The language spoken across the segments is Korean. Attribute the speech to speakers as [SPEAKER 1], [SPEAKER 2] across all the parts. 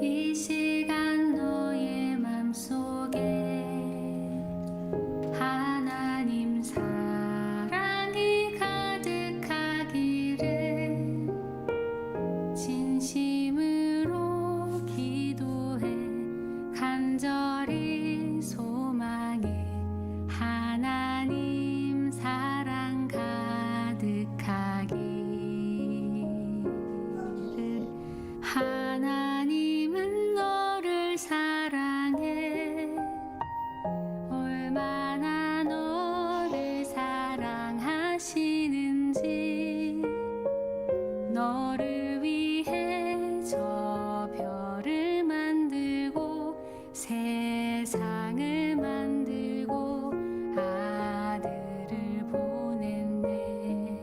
[SPEAKER 1] 이 시간 너의 맘속에 하나님 사랑이 가득하기를 진심으로 기도해 간절히 소망해 하나님 사랑 가득하기를 하나님은 너를 사랑해 얼마나 너를 사랑하시는지 너를 위해 저 별을 만들고 세상을 만들고 아들을 보냈네.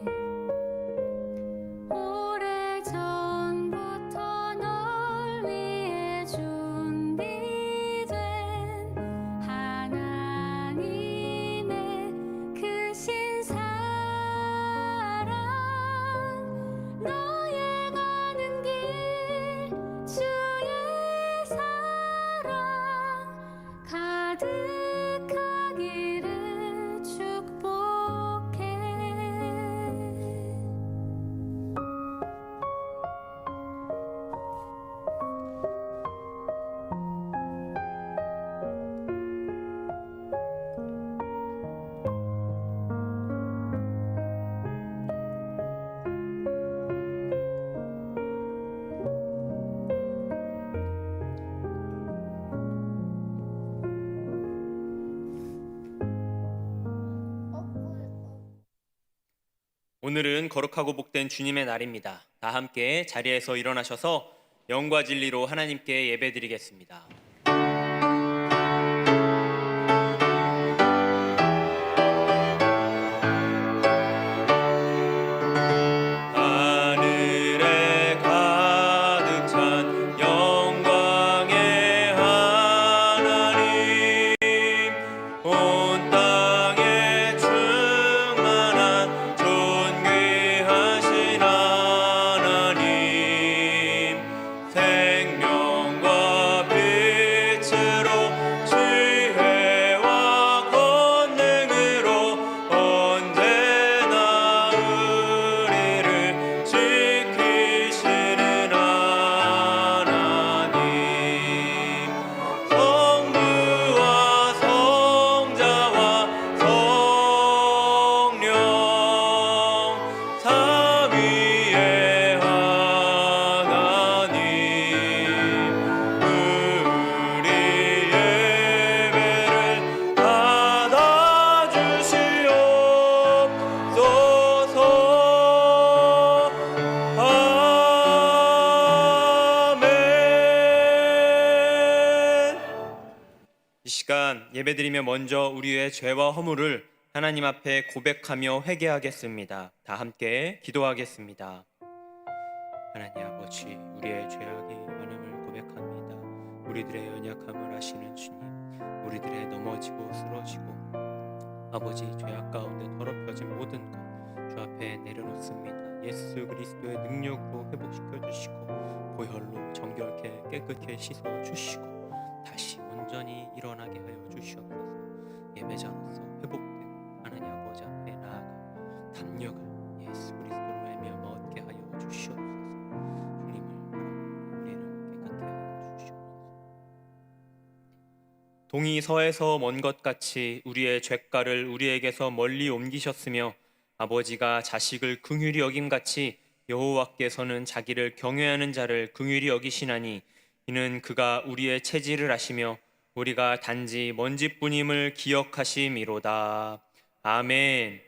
[SPEAKER 1] 오래전부터 널 위해 준비된 하나님의 크신 사랑 너의 가는 길 주의 사랑 가득하기를 축복해.
[SPEAKER 2] 오늘은 거룩하고 복된 주님의 날입니다. 다 함께 자리에서 일어나셔서 영과 진리로 하나님께 예배드리겠습니다. 하늘에 가득 찬 영광의 하나님, 온 땅에 충만한 존귀하신 하나님, 생명과 빛으로 지혜와 권능으로 언제나 우리를 지키시는 하나님, 성부와 성자와 성령 삼위의 하나님, 우리 예배를 받아주시옵소서. 아멘. 이 시간 예배드리며 먼저 우리의 죄와 허물을 하나님 앞에 고백하며 회개하겠습니다. 다 함께 기도하겠습니다. 하나님 아버지, 우리의 죄악이 많음을 고백합니다. 우리들의 연약함을 아시는 주님, 우리들의 넘어지고 쓰러지고 아버지 죄악 가운데 더럽혀진 모든 것 주 앞에 내려놓습니다. 예수 그리스도의 능력으로 회복시켜 주시고 보혈로 정결케 깨끗게 씻어 주시고 다시 온전히 일어나게 하여 주시옵소서. 예배자로서 회복된 하나님 아버지 앞에 나아가 담력을 예수 그리스도로 말미암아 얻게 하여 주시옵소서. 주님을 바라보고 우리를 깨끗게 하여 주시옵소서. 동이 서에서 먼 것 같이 우리의 죄가를 우리에게서 멀리 옮기셨으며 아버지가 자식을 긍휼히 여김같이 여호와께서는 자기를 경외하는 자를 긍휼히 여기시나니 이는 그가 우리의 체질을 아시며 우리가 단지 먼지뿐임을 기억하심이로다. 아멘.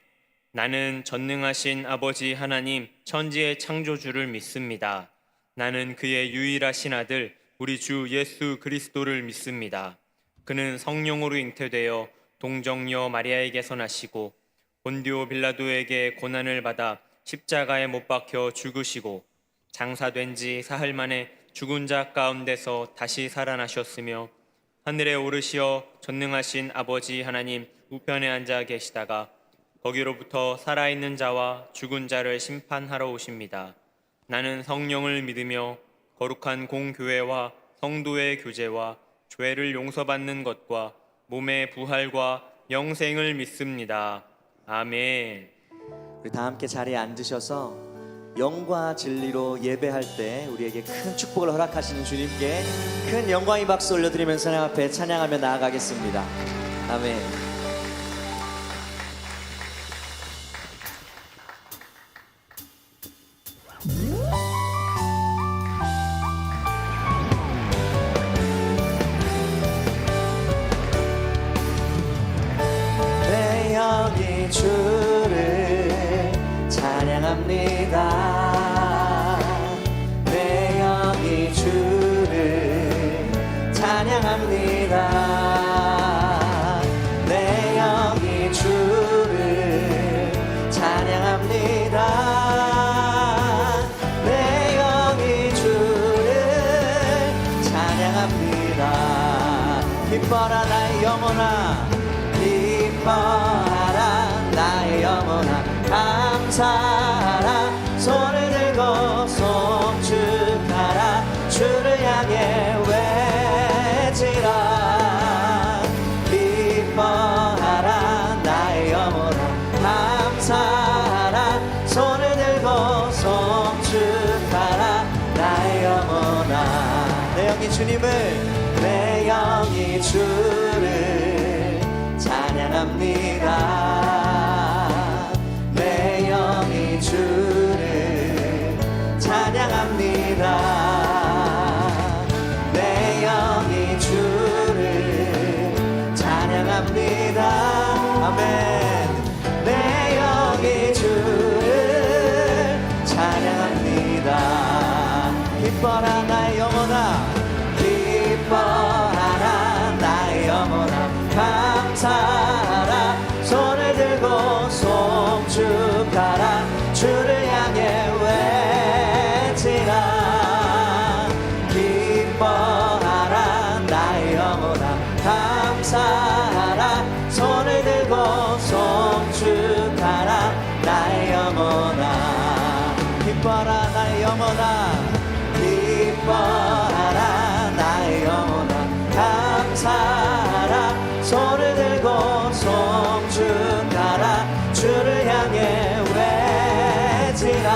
[SPEAKER 2] 나는 전능하신 아버지 하나님 천지의 창조주를 믿습니다. 나는 그의 유일하신 아들 우리 주 예수 그리스도를 믿습니다. 그는 성령으로 잉태되어 동정녀 마리아에게서 나시고 본디오 빌라도에게 고난을 받아 십자가에 못 박혀 죽으시고 장사된 지 사흘 만에 죽은 자 가운데서 다시 살아나셨으며 하늘에 오르시어 전능하신 아버지 하나님 우편에 앉아 계시다가 거기로부터 살아있는 자와 죽은 자를 심판하러 오십니다. 나는 성령을 믿으며 거룩한 공교회와 성도의 교제와 죄를 용서받는 것과 몸의 부활과 영생을 믿습니다. 아멘.
[SPEAKER 3] 우리 다 함께 자리에 앉으셔서 영과 진리로 예배할 때 우리에게 큰 축복을 허락하시는 주님께 큰 영광의 박수 올려드리면서 하나님 앞에 찬양하며 나아가겠습니다. 아멘. 내 영이 주를 찬양합니다. 내 영이 주를 찬양합니다. 내 영이 주를 찬양합니다. 내 영이 주를 찬양합니다. 기뻐라 나의 영혼아, 기뻐하라 나의 영혼아, 감사하라 손을 들고 송축하라 주를 향해 외치라. 기뻐하라 나의 영혼아, 감사하라 손을 들고 송축하라 나의 영혼아. 내 영이 주님을, 내 영이 주를 찬양합니다. 내 영이 주를 찬양합니다. 내 영이 주를 찬양합니다. 아멘. 내 영이 주를 찬양합니다. 기뻐라 나의 영혼아, 기뻐하라 나의 영혼아, 감사하라 손을 들고 송축하라 주를 향해 외치라. 기뻐하라 나의 영혼아, 감사하라 손을 들고 송축하라 나의 영혼아. 기뻐하라 나의 영혼아, 기뻐하라 나의 영혼아, 감사하라 손을 들고 송축하라 주를 향해 외치라.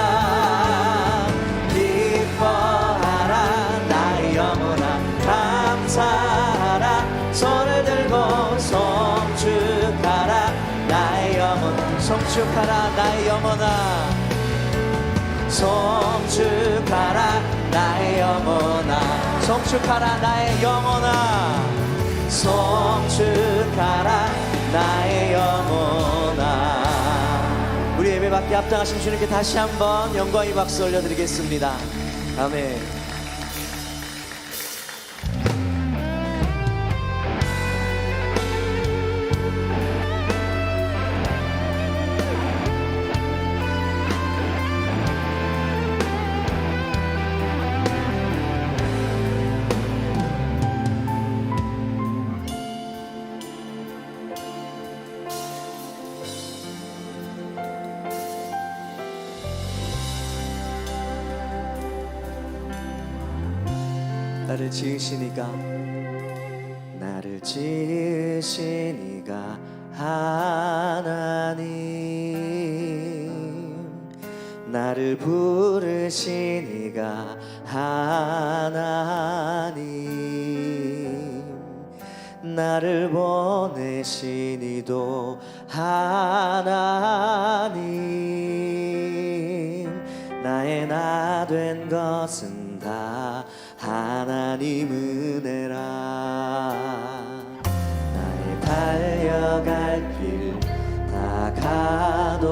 [SPEAKER 3] 기뻐하라 나의 영혼아, 감사하라 손을 들고 송축하라 나의 영혼. 송축하라 나의 영혼아, 송축하라 나의 영혼아, 송축하라 나의 영혼아, 송축하라 나의 영혼아. 우리 예배받기 합당하신 주님께 다시 한번 영광의 박수 올려드리겠습니다. 아멘. 나를 지으시니가, 나를 지으시니가 하나님, 나를 부르시니가 하나님, 나를 보내시니도 하나님, 나의 나 된 것은 다 하나님 은혜라. 나의 달려갈 길 다 가도록,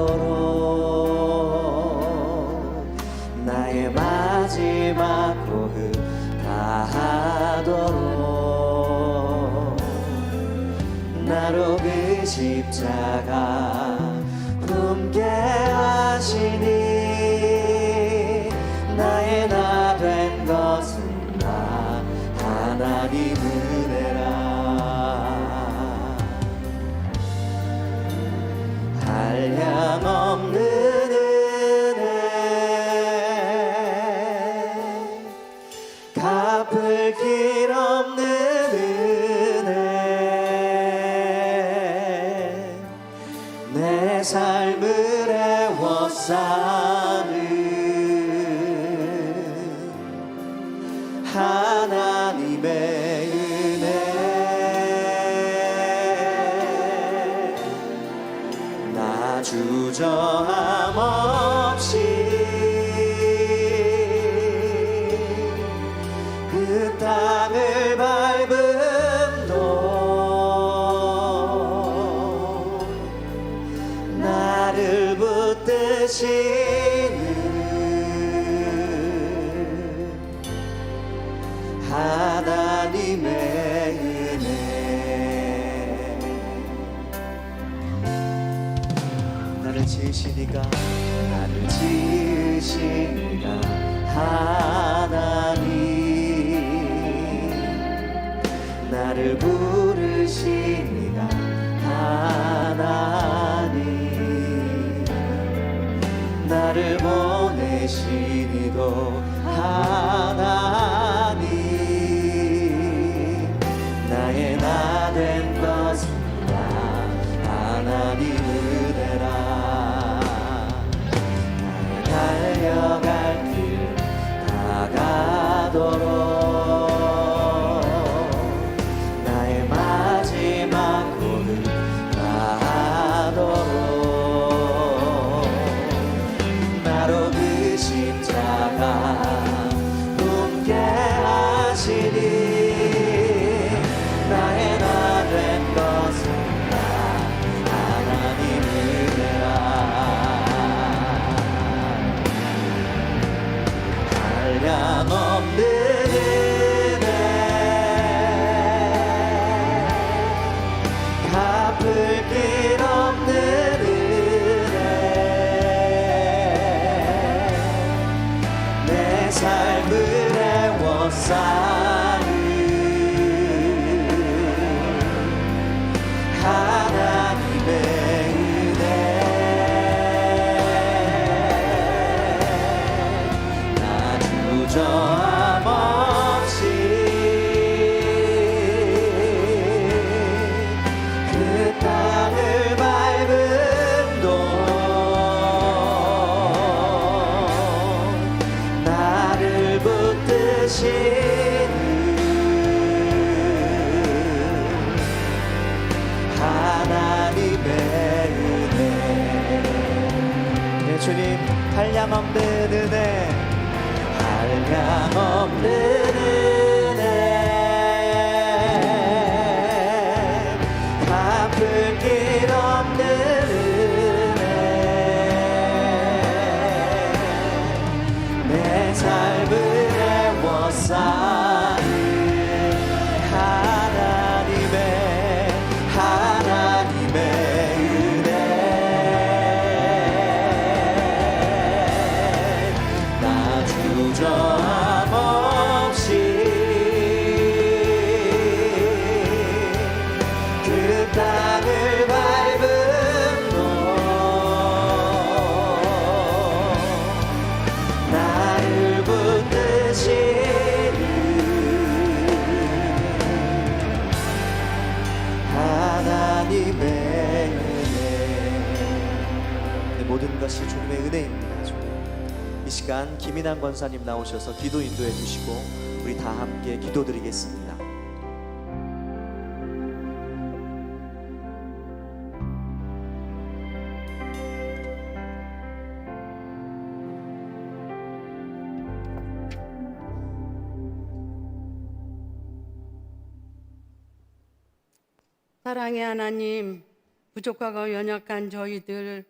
[SPEAKER 3] 나의 마지막 호흡 다 하도록, 나로 그 십자가 품게 하시니, 나의 나 된 것은 하나님 은혜라 한량없는 은혜 갚을 길 없는 은혜 내 삶을 애워싸는 하나님의 은혜 나 주저함 없이 그 땅을 밟음도 나를 붙드시는 하나님의 은혜 나를 지으시니까 하나님 나를 부르시니까 하나님 나를 보내시니도 하나님 나의 나 된 것은 다 하나님 은혜라 나의 달려갈 길 다가도록 나의 마지막 꿈을 다하도록 나로 그 십자가 웃게 하시니 나의 나 된 것은 다 하나님 은혜라 한량없는 은혜 갚을 길 없는 은혜 내 삶을 애워싸는 하나님의 은혜 나 주저함 없이 그 땅을 밟음도 나를 붙드시는 하나님의 은혜 네 주님 한량없는 은혜 한량없는 은혜 갚을 길 없는 은혜 내 삶을 애워싸는 하나님의 은혜 나 주저함 없이 그 땅을 밟음도 나를 붙드시는 하나님의 은혜 네, 모든 것이 주님의 은혜입니다 주님. 이 시간 김인환 권사님 나오셔서 기도 인도해 주시고 우리 다 함께 기도드리겠습니다.
[SPEAKER 4] 사랑의 하나님, 부족하고 연약한 저희들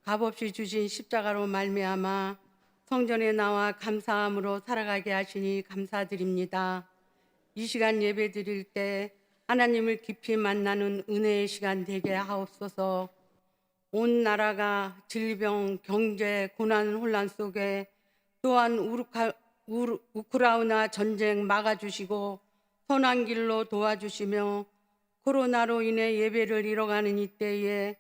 [SPEAKER 4] 값없이 주신 십자가로 말미암아 성전에 나와 감사함으로 살아가게 하시니 감사드립니다. 이 시간 예배 드릴 때 하나님을 깊이 만나는 은혜의 시간 되게 하옵소서. 온 나라가 질병, 경제, 고난, 혼란 속에 또한 우크라이나 전쟁 막아주시고 선한 길로 도와주시며 코로나로 인해 예배를 잃어가는 이때에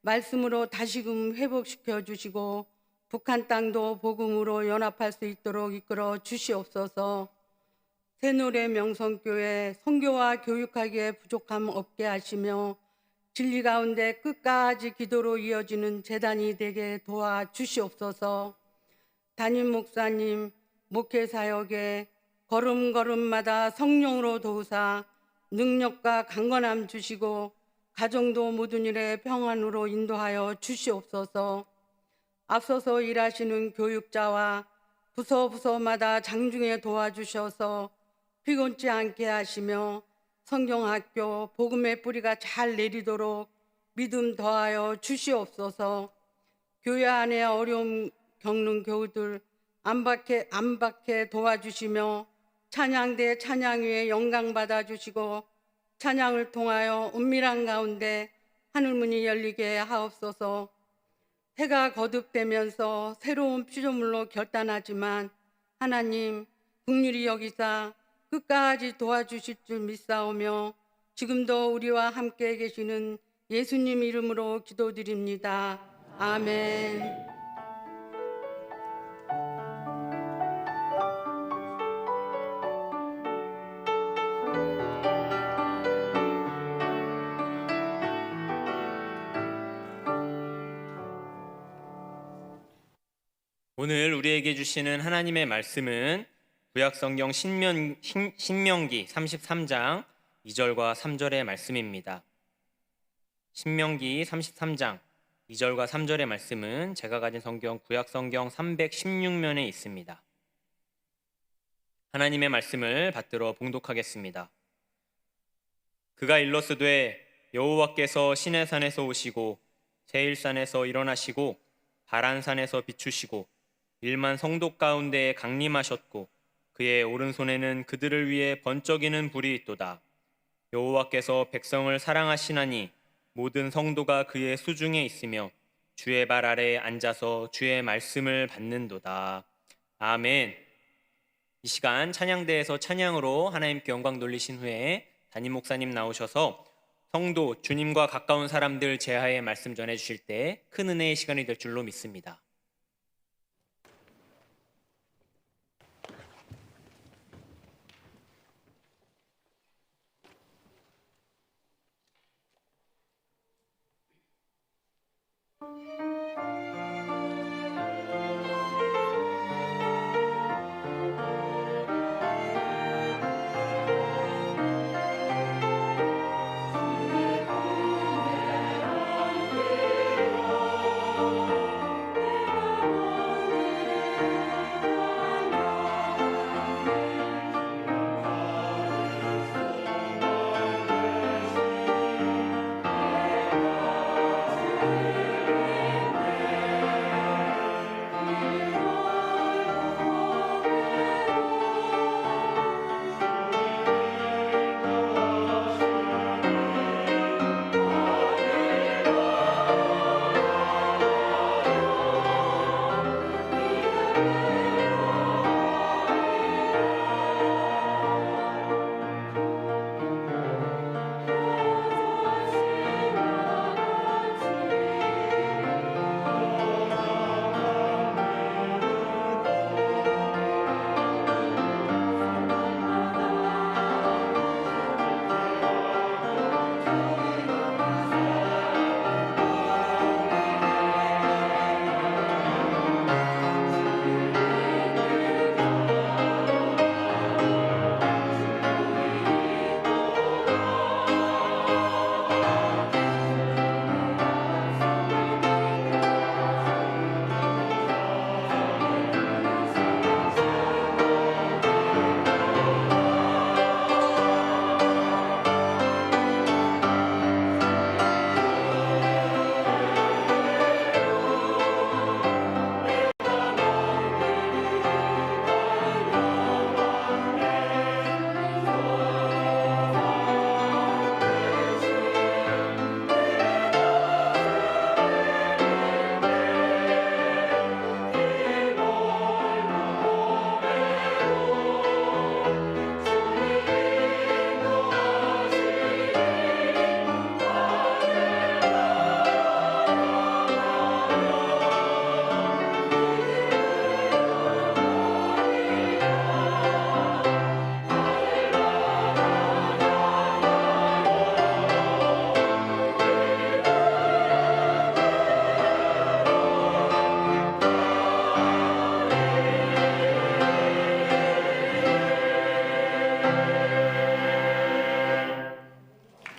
[SPEAKER 4] 말씀으로 다시금 회복시켜 주시고 북한 땅도 복음으로 연합할 수 있도록 이끌어 주시옵소서. 새노래 명성교회 선교와 교육하기에 부족함 없게 하시며 진리 가운데 끝까지 기도로 이어지는 재단이 되게 도와주시옵소서. 담임 목사님 목회 사역에 걸음걸음마다 성령으로 도우사 능력과 강건함 주시고 가정도 모든 일에 평안으로 인도하여 주시옵소서. 앞서서 일하시는 교육자와 부서마다 장중에 도와주셔서 피곤치 않게 하시며 성경학교 복음의 뿌리가 잘 내리도록 믿음 더하여 주시옵소서. 교회 안에 어려움 겪는 교우들 안박해 도와주시며 찬양대 찬양 위에 영광 받아주시고 찬양을 통하여 은밀한 가운데 하늘문이 열리게 하옵소서. 해가 거듭되면서 새로운 피조물로 결단하지만 하나님 긍휼히 여기사 끝까지 도와주실 줄 믿사오며 지금도 우리와 함께 계시는 예수님 이름으로 기도드립니다. 아멘.
[SPEAKER 2] 오늘 우리에게 주시는 하나님의 말씀은 구약성경 신명기 33장 2절과 3절의 말씀입니다. 신명기 33장 2절과 3절의 말씀은 제가 가진 성경 구약성경 316면에 있습니다. 하나님의 말씀을 받들어 봉독하겠습니다. 그가 일러스되 여호와께서 시내산에서 오시고 세일산에서 일어나시고 바란산에서 비추시고 1만 성도 가운데에 강림하셨고 그의 오른손에는 그들을 위해 번쩍이는 불이 있도다. 여호와께서 백성을 사랑하시나니 모든 성도가 그의 수중에 있으며 주의 발 아래에 앉아서 주의 말씀을 받는도다. 아멘. 이 시간 찬양대에서 찬양으로 하나님께 영광 돌리신 후에 담임 목사님 나오셔서 성도, 주님과 가까운 사람들 제하의 말씀 전해주실 때 큰 은혜의 시간이 될 줄로 믿습니다.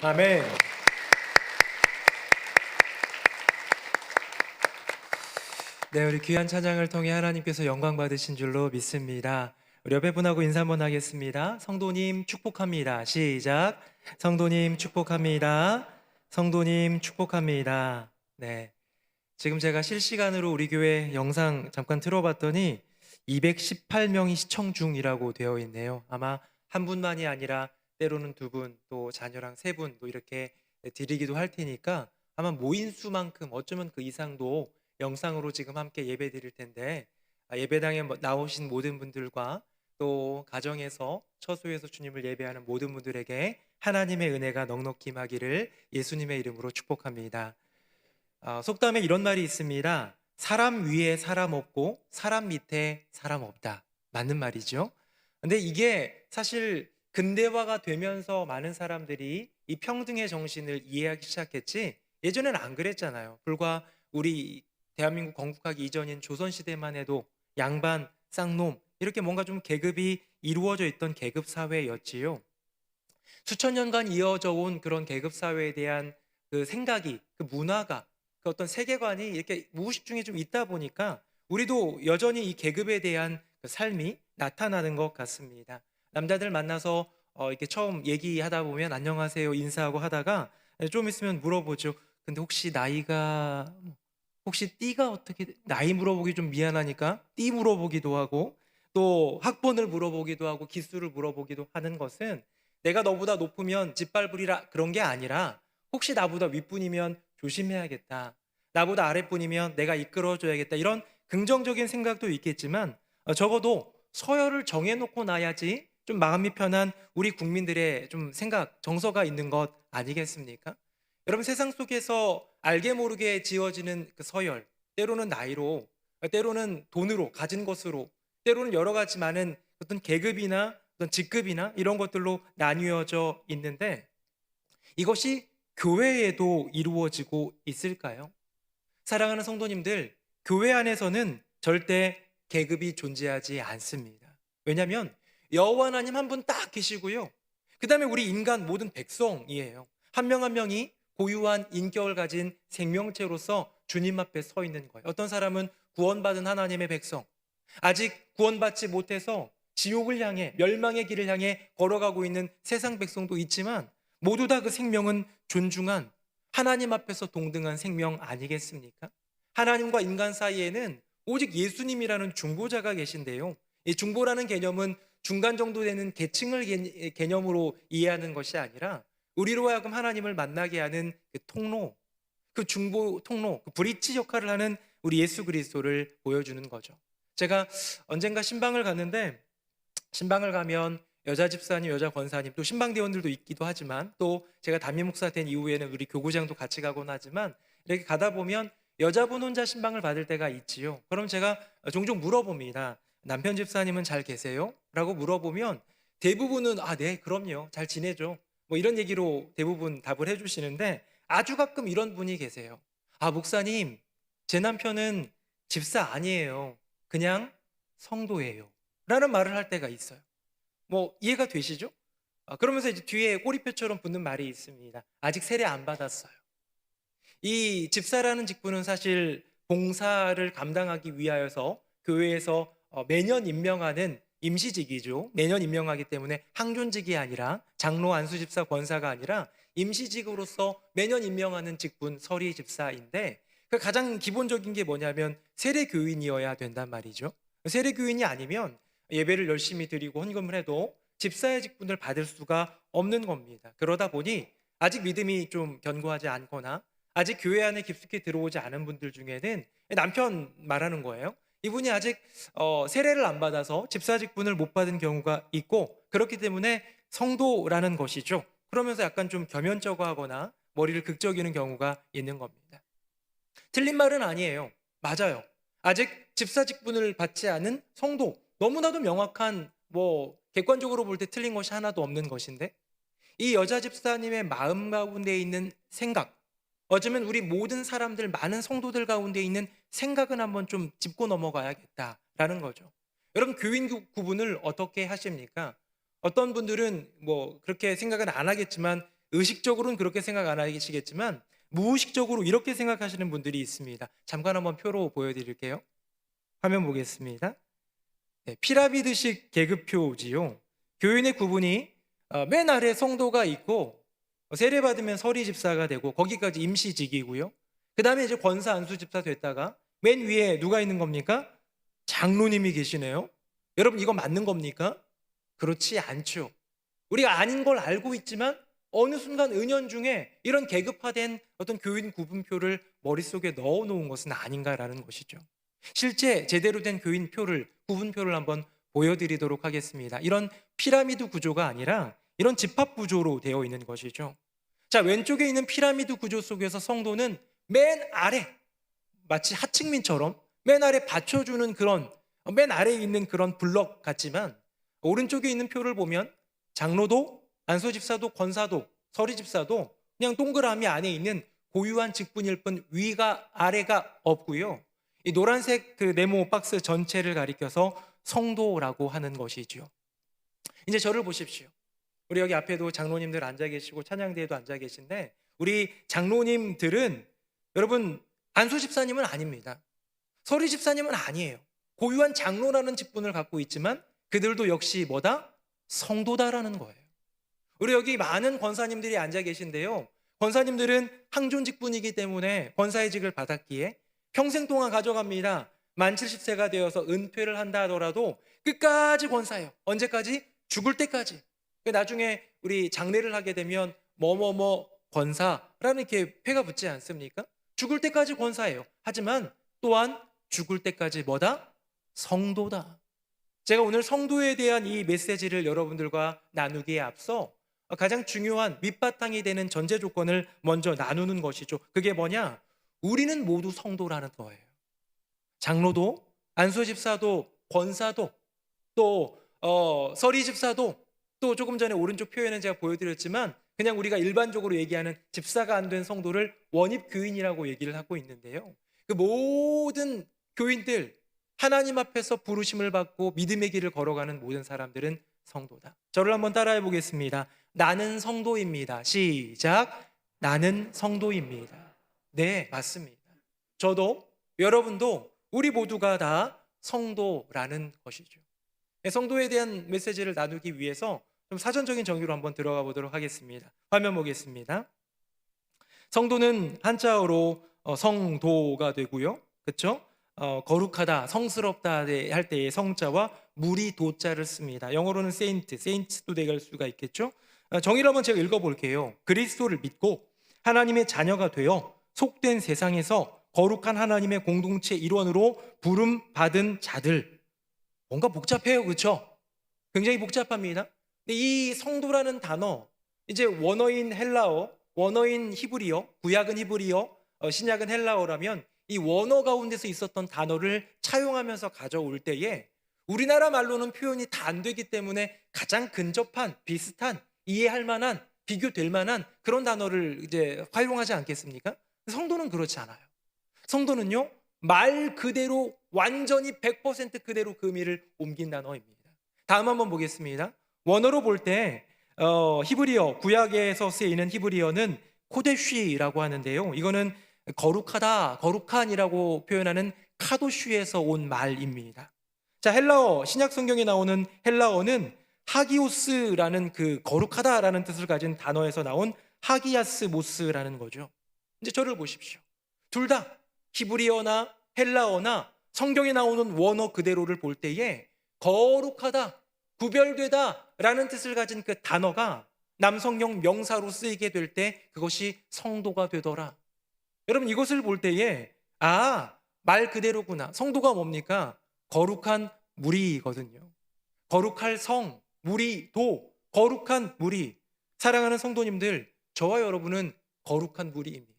[SPEAKER 5] 아멘. 네, 우리 귀한 찬양을 통해 하나님께서 영광 받으신 줄로 믿습니다. 우리 옆에 분하고 인사 한번 하겠습니다. 성도님 축복합니다. 시작. 성도님 축복합니다. 성도님 축복합니다. 네, 지금 제가 실시간으로 우리 교회 영상 잠깐 틀어봤더니 218명이 시청 중이라고 되어 있네요. 아마 한 분만이 아니라 때로는 두 분, 또 자녀랑 세 분, 또 이렇게 드리기도 할 테니까 아마 모인 수만큼 어쩌면 그 이상도 영상으로 지금 함께 예배 드릴 텐데, 예배당에 나오신 모든 분들과 또 가정에서 처소에서 주님을 예배하는 모든 분들에게 하나님의 은혜가 넉넉히 임하기를 예수님의 이름으로 축복합니다. 속담에 이런 말이 있습니다. 사람 위에 사람 없고 사람 밑에 사람 없다. 맞는 말이죠. 근데 이게 사실 근대화가 되면서 많은 사람들이 이 평등의 정신을 이해하기 시작했지, 예전에는 안 그랬잖아요. 불과 우리 대한민국 건국하기 이전인 조선시대만 해도 양반, 쌍놈 이렇게 뭔가 좀 계급이 이루어져 있던 계급 사회였지요. 수천 년간 이어져 온 그런 계급 사회에 대한 그 생각이, 그 문화가, 그 어떤 세계관이 이렇게 무의식 중에 좀 있다 보니까 우리도 여전히 이 계급에 대한 그 삶이 나타나는 것 같습니다. 남자들 만나서 이렇게 처음 얘기하다 보면 안녕하세요 인사하고 하다가 좀 있으면 물어보죠. 근데 혹시 나이가, 혹시 띠가 어떻게, 나이 물어보기 좀 미안하니까 띠 물어보기도 하고, 또 학번을 물어보기도 하고 기수를 물어보기도 하는 것은 내가 너보다 높으면 짓밟으리라 그런 게 아니라, 혹시 나보다 윗분이면 조심해야겠다, 나보다 아랫분이면 내가 이끌어줘야겠다, 이런 긍정적인 생각도 있겠지만 적어도 서열을 정해놓고 나야지 좀 마음이 편한 우리 국민들의 좀 생각, 정서가 있는 것 아니겠습니까? 여러분, 세상 속에서 알게 모르게 지어지는 그 서열, 때로는 나이로, 때로는 돈으로, 가진 것으로, 때로는 여러 가지 많은 어떤 계급이나 어떤 직급이나 이런 것들로 나뉘어져 있는데, 이것이 교회에도 이루어지고 있을까요? 사랑하는 성도님들, 교회 안에서는 절대 계급이 존재하지 않습니다. 왜냐하면 여호와 하나님 한 분 딱 계시고요, 그 다음에 우리 인간 모든 백성이에요. 한 명 한 명이 고유한 인격을 가진 생명체로서 주님 앞에 서 있는 거예요. 어떤 사람은 구원받은 하나님의 백성, 아직 구원받지 못해서 지옥을 향해, 멸망의 길을 향해 걸어가고 있는 세상 백성도 있지만 모두 다 그 생명은 존중한, 하나님 앞에서 동등한 생명 아니겠습니까? 하나님과 인간 사이에는 오직 예수님이라는 중보자가 계신데요, 이 중보라는 개념은 중간 정도 되는 계층을 개념으로 이해하는 것이 아니라 우리로 하여금 하나님을 만나게 하는 그 통로, 그 중보 통로, 그 브릿지 역할을 하는 우리 예수 그리스도를 보여주는 거죠. 제가 언젠가 신방을 갔는데, 신방을 가면 여자 집사님, 여자 권사님, 또 신방대원들도 있기도 하지만, 또 제가 담임 목사 된 이후에는 우리 교구장도 같이 가곤 하지만, 이렇게 가다 보면 여자분 혼자 신방을 받을 때가 있지요. 그럼 제가 종종 물어봅니다. 남편 집사님은 잘 계세요? 라고 물어보면 대부분은 네, 그럼요, 잘 지내죠, 뭐 이런 얘기로 대부분 답을 해주시는데, 아주 가끔 이런 분이 계세요. 목사님, 제 남편은 집사 아니에요, 그냥 성도예요 라는 말을 할 때가 있어요. 뭐 이해가 되시죠? 그러면서 이제 뒤에 꼬리표처럼 붙는 말이 있습니다. 아직 세례 안 받았어요. 이 집사라는 직분은 사실 봉사를 감당하기 위하여서 교회에서 매년 임명하는 임시직이죠. 매년 임명하기 때문에 항존직이 아니라, 장로, 안수집사, 권사가 아니라 임시직으로서 매년 임명하는 직분, 서리 집사인데, 그 가장 기본적인 게 뭐냐면 세례교인이어야 된단 말이죠. 세례교인이 아니면 예배를 열심히 드리고 헌금을 해도 집사의 직분을 받을 수가 없는 겁니다. 그러다 보니 아직 믿음이 좀 견고하지 않거나 아직 교회 안에 깊숙이 들어오지 않은 분들 중에는, 남편 말하는 거예요, 이분이 아직 세례를 안 받아서 집사 직분을 못 받은 경우가 있고, 그렇기 때문에 성도라는 것이죠. 그러면서 약간 좀 겸연쩍어하거나 머리를 극적이는 경우가 있는 겁니다. 틀린 말은 아니에요. 맞아요. 아직 집사 직분을 받지 않은 성도, 너무나도 명확한, 객관적으로 볼 때 틀린 것이 하나도 없는 것인데, 이 여자 집사님의 마음 가운데 있는 생각, 어쩌면 우리 모든 사람들, 많은 성도들 가운데 있는 생각은 한번 좀 짚고 넘어가야겠다라는 거죠. 여러분, 교인 구분을 어떻게 하십니까? 어떤 분들은 그렇게 생각은 안 하겠지만 의식적으로는 그렇게 생각 안 하시겠지만 무의식적으로 이렇게 생각하시는 분들이 있습니다. 잠깐 한번 표로 보여드릴게요. 화면 보겠습니다. 네, 피라미드식 계급표지요. 교인의 구분이 맨 아래 성도가 있고 세례받으면 서리 집사가 되고 거기까지 임시직이고요. 그 다음에 이제 권사 안수 집사 됐다가 맨 위에 누가 있는 겁니까? 장로님이 계시네요. 여러분 이거 맞는 겁니까? 그렇지 않죠. 우리가 아닌 걸 알고 있지만 어느 순간 은연 중에 이런 계급화된 어떤 교인 구분표를 머릿속에 넣어놓은 것은 아닌가라는 것이죠. 실제 제대로 된 교인 표를, 구분표를 한번 보여드리도록 하겠습니다. 이런 피라미드 구조가 아니라 이런 집합 구조로 되어 있는 것이죠. 자, 왼쪽에 있는 피라미드 구조 속에서 성도는 맨 아래, 마치 하층민처럼 맨 아래 받쳐주는 그런, 맨 아래에 있는 그런 블럭 같지만 오른쪽에 있는 표를 보면 장로도, 안수집사도, 권사도, 서리집사도 그냥 동그라미 안에 있는 고유한 직분일 뿐 위가 아래가 없고요. 이 노란색 그 네모 박스 전체를 가리켜서 성도라고 하는 것이죠. 이제 저를 보십시오. 우리 여기 앞에도 장로님들 앉아 계시고 찬양대에도 앉아 계신데 우리 장로님들은 여러분 안수집사님은 아닙니다. 서리집사님은 아니에요. 고유한 장로라는 직분을 갖고 있지만 그들도 역시 뭐다? 성도다라는 거예요. 우리 여기 많은 권사님들이 앉아 계신데요. 권사님들은 항존 직분이기 때문에 권사의 직을 받았기에 평생 동안 가져갑니다. 만 70세가 되어서 은퇴를 한다 하더라도 끝까지 권사예요. 언제까지? 죽을 때까지. 나중에 우리 장례를 하게 되면 뭐뭐뭐 권사라는 이렇게 패가 붙지 않습니까? 죽을 때까지 권사예요. 하지만 또한 죽을 때까지 뭐다? 성도다. 제가 오늘 성도에 대한 이 메시지를 여러분들과 나누기에 앞서 가장 중요한 밑바탕이 되는 전제 조건을 먼저 나누는 것이죠. 그게 뭐냐? 우리는 모두 성도라는 거예요. 장로도, 안수집사도, 권사도, 또 서리집사도, 또 조금 전에 오른쪽 표에는 제가 보여드렸지만 그냥 우리가 일반적으로 얘기하는 집사가 안 된 성도를 원입교인이라고 얘기를 하고 있는데요. 그 모든 교인들, 하나님 앞에서 부르심을 받고 믿음의 길을 걸어가는 모든 사람들은 성도다. 저를 한번 따라해 보겠습니다. 나는 성도입니다. 시작. 나는 성도입니다. 네, 맞습니다. 저도, 여러분도, 우리 모두가 다 성도라는 것이죠. 성도에 대한 메시지를 나누기 위해서 좀 사전적인 정의로 한번 들어가 보도록 하겠습니다. 화면 보겠습니다. 성도는 한자어로 성도가 되고요. 그렇죠? 거룩하다, 성스럽다 할 때의 성자와 무리 도자를 씁니다. 영어로는 saint도 될 수가 있겠죠. 정의를 한번 제가 읽어볼게요. 그리스도를 믿고 하나님의 자녀가 되어 속된 세상에서 거룩한 하나님의 공동체 일원으로 부름 받은 자들. 뭔가 복잡해요, 그렇죠? 굉장히 복잡합니다. 근데 이 성도라는 단어, 이제 원어인 헬라어, 원어인 히브리어, 구약은 히브리어, 신약은 헬라어라면 이 원어 가운데서 있었던 단어를 차용하면서 가져올 때에 우리나라 말로는 표현이 다 안 되기 때문에 가장 근접한, 비슷한, 이해할 만한, 비교될 만한 그런 단어를 이제 활용하지 않겠습니까? 성도는 그렇지 않아요. 성도는요, 말 그대로 완전히 100% 그대로 그 의미를 옮긴 단어입니다. 다음 한번 보겠습니다. 원어로 볼 때 히브리어, 구약에서 쓰이는 히브리어는 코데쉬라고 하는데요. 이거는 거룩하다, 거룩한이라고 표현하는 카도쉬에서 온 말입니다. 자, 헬라어, 신약 성경에 나오는 헬라어는 하기오스라는 그 거룩하다라는 뜻을 가진 단어에서 나온 하기아스모스라는 거죠. 이제 저를 보십시오. 둘 다 히브리어나 헬라어나 성경에 나오는 원어 그대로를 볼 때에 거룩하다, 구별되다 라는 뜻을 가진 그 단어가 남성형 명사로 쓰이게 될 때 그것이 성도가 되더라. 여러분 이것을 볼 때에 말 그대로구나. 성도가 뭡니까? 거룩한 무리거든요. 거룩할 성, 무리, 도, 거룩한 무리. 사랑하는 성도님들, 저와 여러분은 거룩한 무리입니다.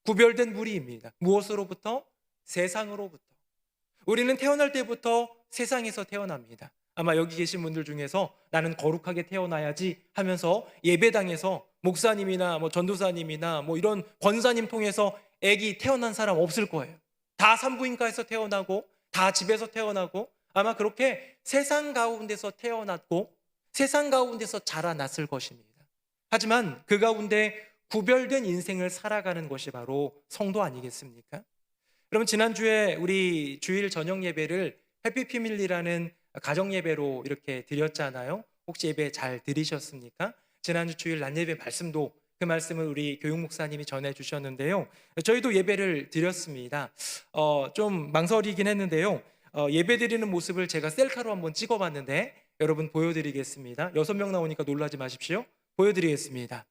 [SPEAKER 5] 구별된 무리입니다. 무엇으로부터? 세상으로부터. 우리는 태어날 때부터 세상에서 태어납니다. 아마 여기 계신 분들 중에서 나는 거룩하게 태어나야지 하면서 예배당에서 목사님이나 전도사님이나 이런 권사님 통해서 아기 태어난 사람 없을 거예요. 다 산부인과에서 태어나고 다 집에서 태어나고 아마 그렇게 세상 가운데서 태어났고 세상 가운데서 자라났을 것입니다. 하지만 그 가운데 구별된 인생을 살아가는 것이 바로 성도 아니겠습니까? 여러분, 지난주에 우리 주일 저녁 예배를 해피피밀리라는 가정 예배로 이렇게 드렸잖아요. 혹시 예배 잘 들으셨습니까? 지난주 주일 낮 예배 말씀도 그 말씀을 우리 교육 목사님이 전해 주셨는데요. 저희도 예배를 드렸습니다. 좀 망설이긴 했는데요. 예배 드리는 모습을 제가 셀카로 한번 찍어봤는데 여러분 보여드리겠습니다. 6명 나오니까 놀라지 마십시오. 보여드리겠습니다.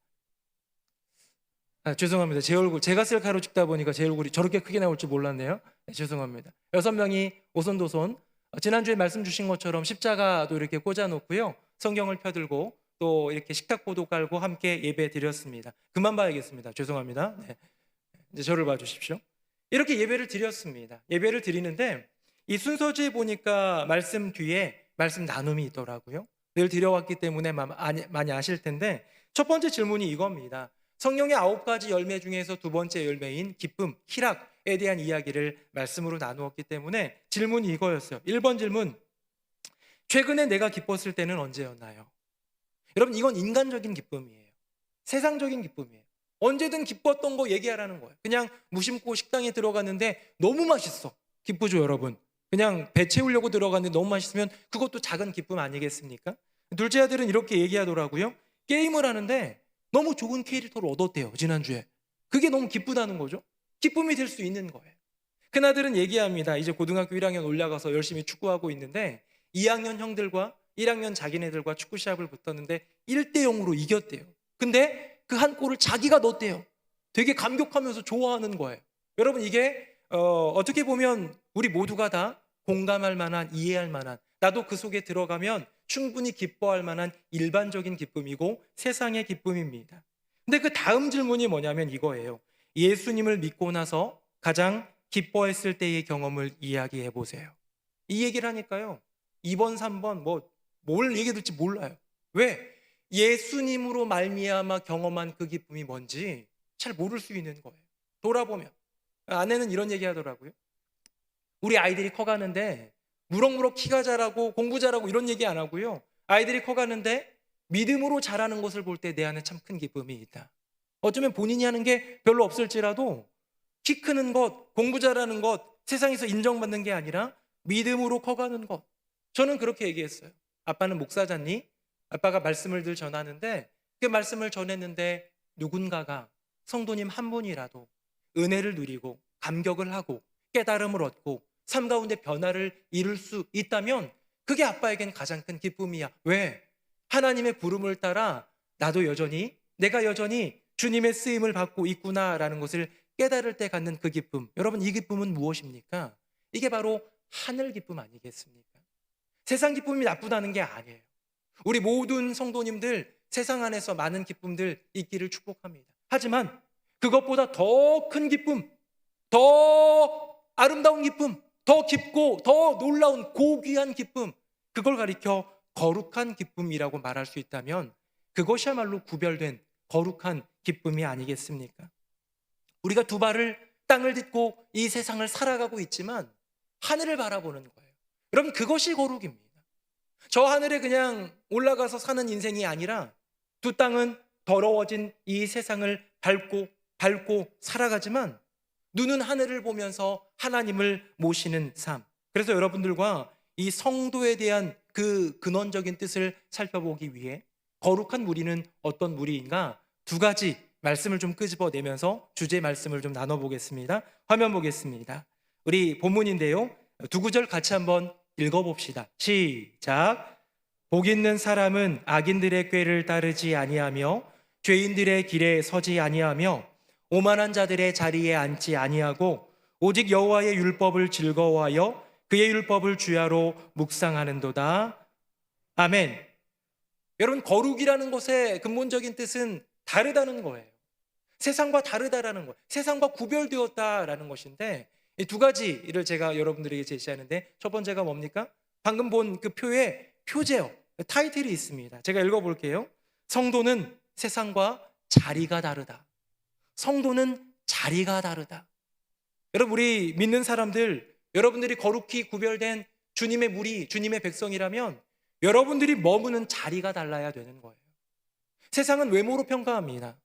[SPEAKER 5] 죄송합니다. 제 얼굴 제가 셀카로 찍다 보니까 제 얼굴이 저렇게 크게 나올 줄 몰랐네요. 네, 죄송합니다. 6명이 오손도손 지난주에 말씀 주신 것처럼 십자가도 이렇게 꽂아놓고요. 성경을 펴들고 또 이렇게 식탁보도 깔고 함께 예배 드렸습니다. 그만 봐야겠습니다. 죄송합니다. 네. 이제 저를 봐주십시오. 이렇게 예배를 드렸습니다. 예배를 드리는데 이 순서지에 보니까 말씀 뒤에 말씀 나눔이 있더라고요. 늘 드려왔기 때문에 많이 아실 텐데 첫 번째 질문이 이겁니다. 성령의 9가지 열매 중에서 두 번째 열매인 기쁨, 희락에 대한 이야기를 말씀으로 나누었기 때문에 질문이 이거였어요. 1번 질문, 최근에 내가 기뻤을 때는 언제였나요? 여러분, 이건 인간적인 기쁨이에요. 세상적인 기쁨이에요. 언제든 기뻤던 거 얘기하라는 거예요. 그냥 무심코 식당에 들어갔는데 너무 맛있어. 기쁘죠, 여러분? 그냥 배 채우려고 들어갔는데 너무 맛있으면 그것도 작은 기쁨 아니겠습니까? 둘째 아들은 이렇게 얘기하더라고요. 게임을 하는데 너무 좋은 캐릭터를 얻었대요, 지난주에. 그게 너무 기쁘다는 거죠. 기쁨이 될 수 있는 거예요. 큰아들은 얘기합니다. 이제 고등학교 1학년 올라가서 열심히 축구하고 있는데 2학년 형들과 1학년 자기네들과 축구 시합을 붙었는데 1대0으로 이겼대요. 근데 그 한 골을 자기가 넣었대요. 되게 감격하면서 좋아하는 거예요. 여러분, 이게 어떻게 보면 우리 모두가 다 공감할 만한, 이해할 만한, 나도 그 속에 들어가면 충분히 기뻐할 만한 일반적인 기쁨이고 세상의 기쁨입니다. 근데 그 다음 질문이 뭐냐면 이거예요. 예수님을 믿고 나서 가장 기뻐했을 때의 경험을 이야기해 보세요. 이 얘기를 하니까요, 2번, 3번 뭘 얘기해 될지 몰라요. 왜? 예수님으로 말미암아 경험한 그 기쁨이 뭔지 잘 모를 수 있는 거예요. 돌아보면 아내는 이런 얘기 하더라고요. 우리 아이들이 커가는데 무럭무럭 키가 자라고 공부 잘하고 이런 얘기 안 하고요. 아이들이 커가는데 믿음으로 자라는 것을 볼 때 내 안에 참 큰 기쁨이 있다. 어쩌면 본인이 하는 게 별로 없을지라도 키 크는 것, 공부 잘하는 것, 세상에서 인정받는 게 아니라 믿음으로 커가는 것. 저는 그렇게 얘기했어요. 아빠는 목사잖니? 아빠가 말씀을 늘 전하는데 그 말씀을 전했는데 누군가가 성도님 한 분이라도 은혜를 누리고 감격을 하고 깨달음을 얻고 삶 가운데 변화를 이룰 수 있다면 그게 아빠에겐 가장 큰 기쁨이야. 왜? 하나님의 부름을 따라 내가 여전히 주님의 쓰임을 받고 있구나라는 것을 깨달을 때 갖는 그 기쁨. 여러분, 이 기쁨은 무엇입니까? 이게 바로 하늘 기쁨 아니겠습니까? 세상 기쁨이 나쁘다는 게 아니에요. 우리 모든 성도님들 세상 안에서 많은 기쁨들 있기를 축복합니다. 하지만 그것보다 더 큰 기쁨, 더 아름다운 기쁨, 더 깊고 더 놀라운 고귀한 기쁨, 그걸 가리켜 거룩한 기쁨이라고 말할 수 있다면 그것이야말로 구별된 거룩한 기쁨이 아니겠습니까? 우리가 두 발을 땅을 딛고 이 세상을 살아가고 있지만 하늘을 바라보는 거예요. 여러분, 그것이 거룩입니다. 저 하늘에 그냥 올라가서 사는 인생이 아니라 두 땅은 더러워진 이 세상을 밟고 살아가지만 눈은 하늘을 보면서 하나님을 모시는 삶. 그래서 여러분들과 이 성도에 대한 그 근원적인 뜻을 살펴보기 위해 거룩한 무리는 어떤 무리인가? 두 가지 말씀을 좀 끄집어내면서 주제 말씀을 좀 나눠보겠습니다. 화면 보겠습니다. 우리 본문인데요, 두 구절 같이 한번 읽어봅시다. 시작. 복 있는 사람은 악인들의 꾀를 따르지 아니하며 죄인들의 길에 서지 아니하며 오만한 자들의 자리에 앉지 아니하고 오직 여호와의 율법을 즐거워하여 그의 율법을 주야로 묵상하는도다. 아멘. 여러분, 거룩이라는 것의 근본적인 뜻은 다르다는 거예요. 세상과 다르다라는 거예요. 세상과 구별되었다라는 것인데 이 두 가지를 제가 여러분들에게 제시하는데 첫 번째가 뭡니까? 방금 본 그 표에 표제어, 타이틀이 있습니다. 제가 읽어볼게요. 성도는 세상과 자리가 다르다. 성도는 자리가 다르다. 여러분, 우리 믿는 사람들, 여러분들이 거룩히 구별된 주님의 무리, 주님의 백성이라면 여러분들이 머무는 자리가 달라야 되는 거예요. 세상은 외모로 평가합니다.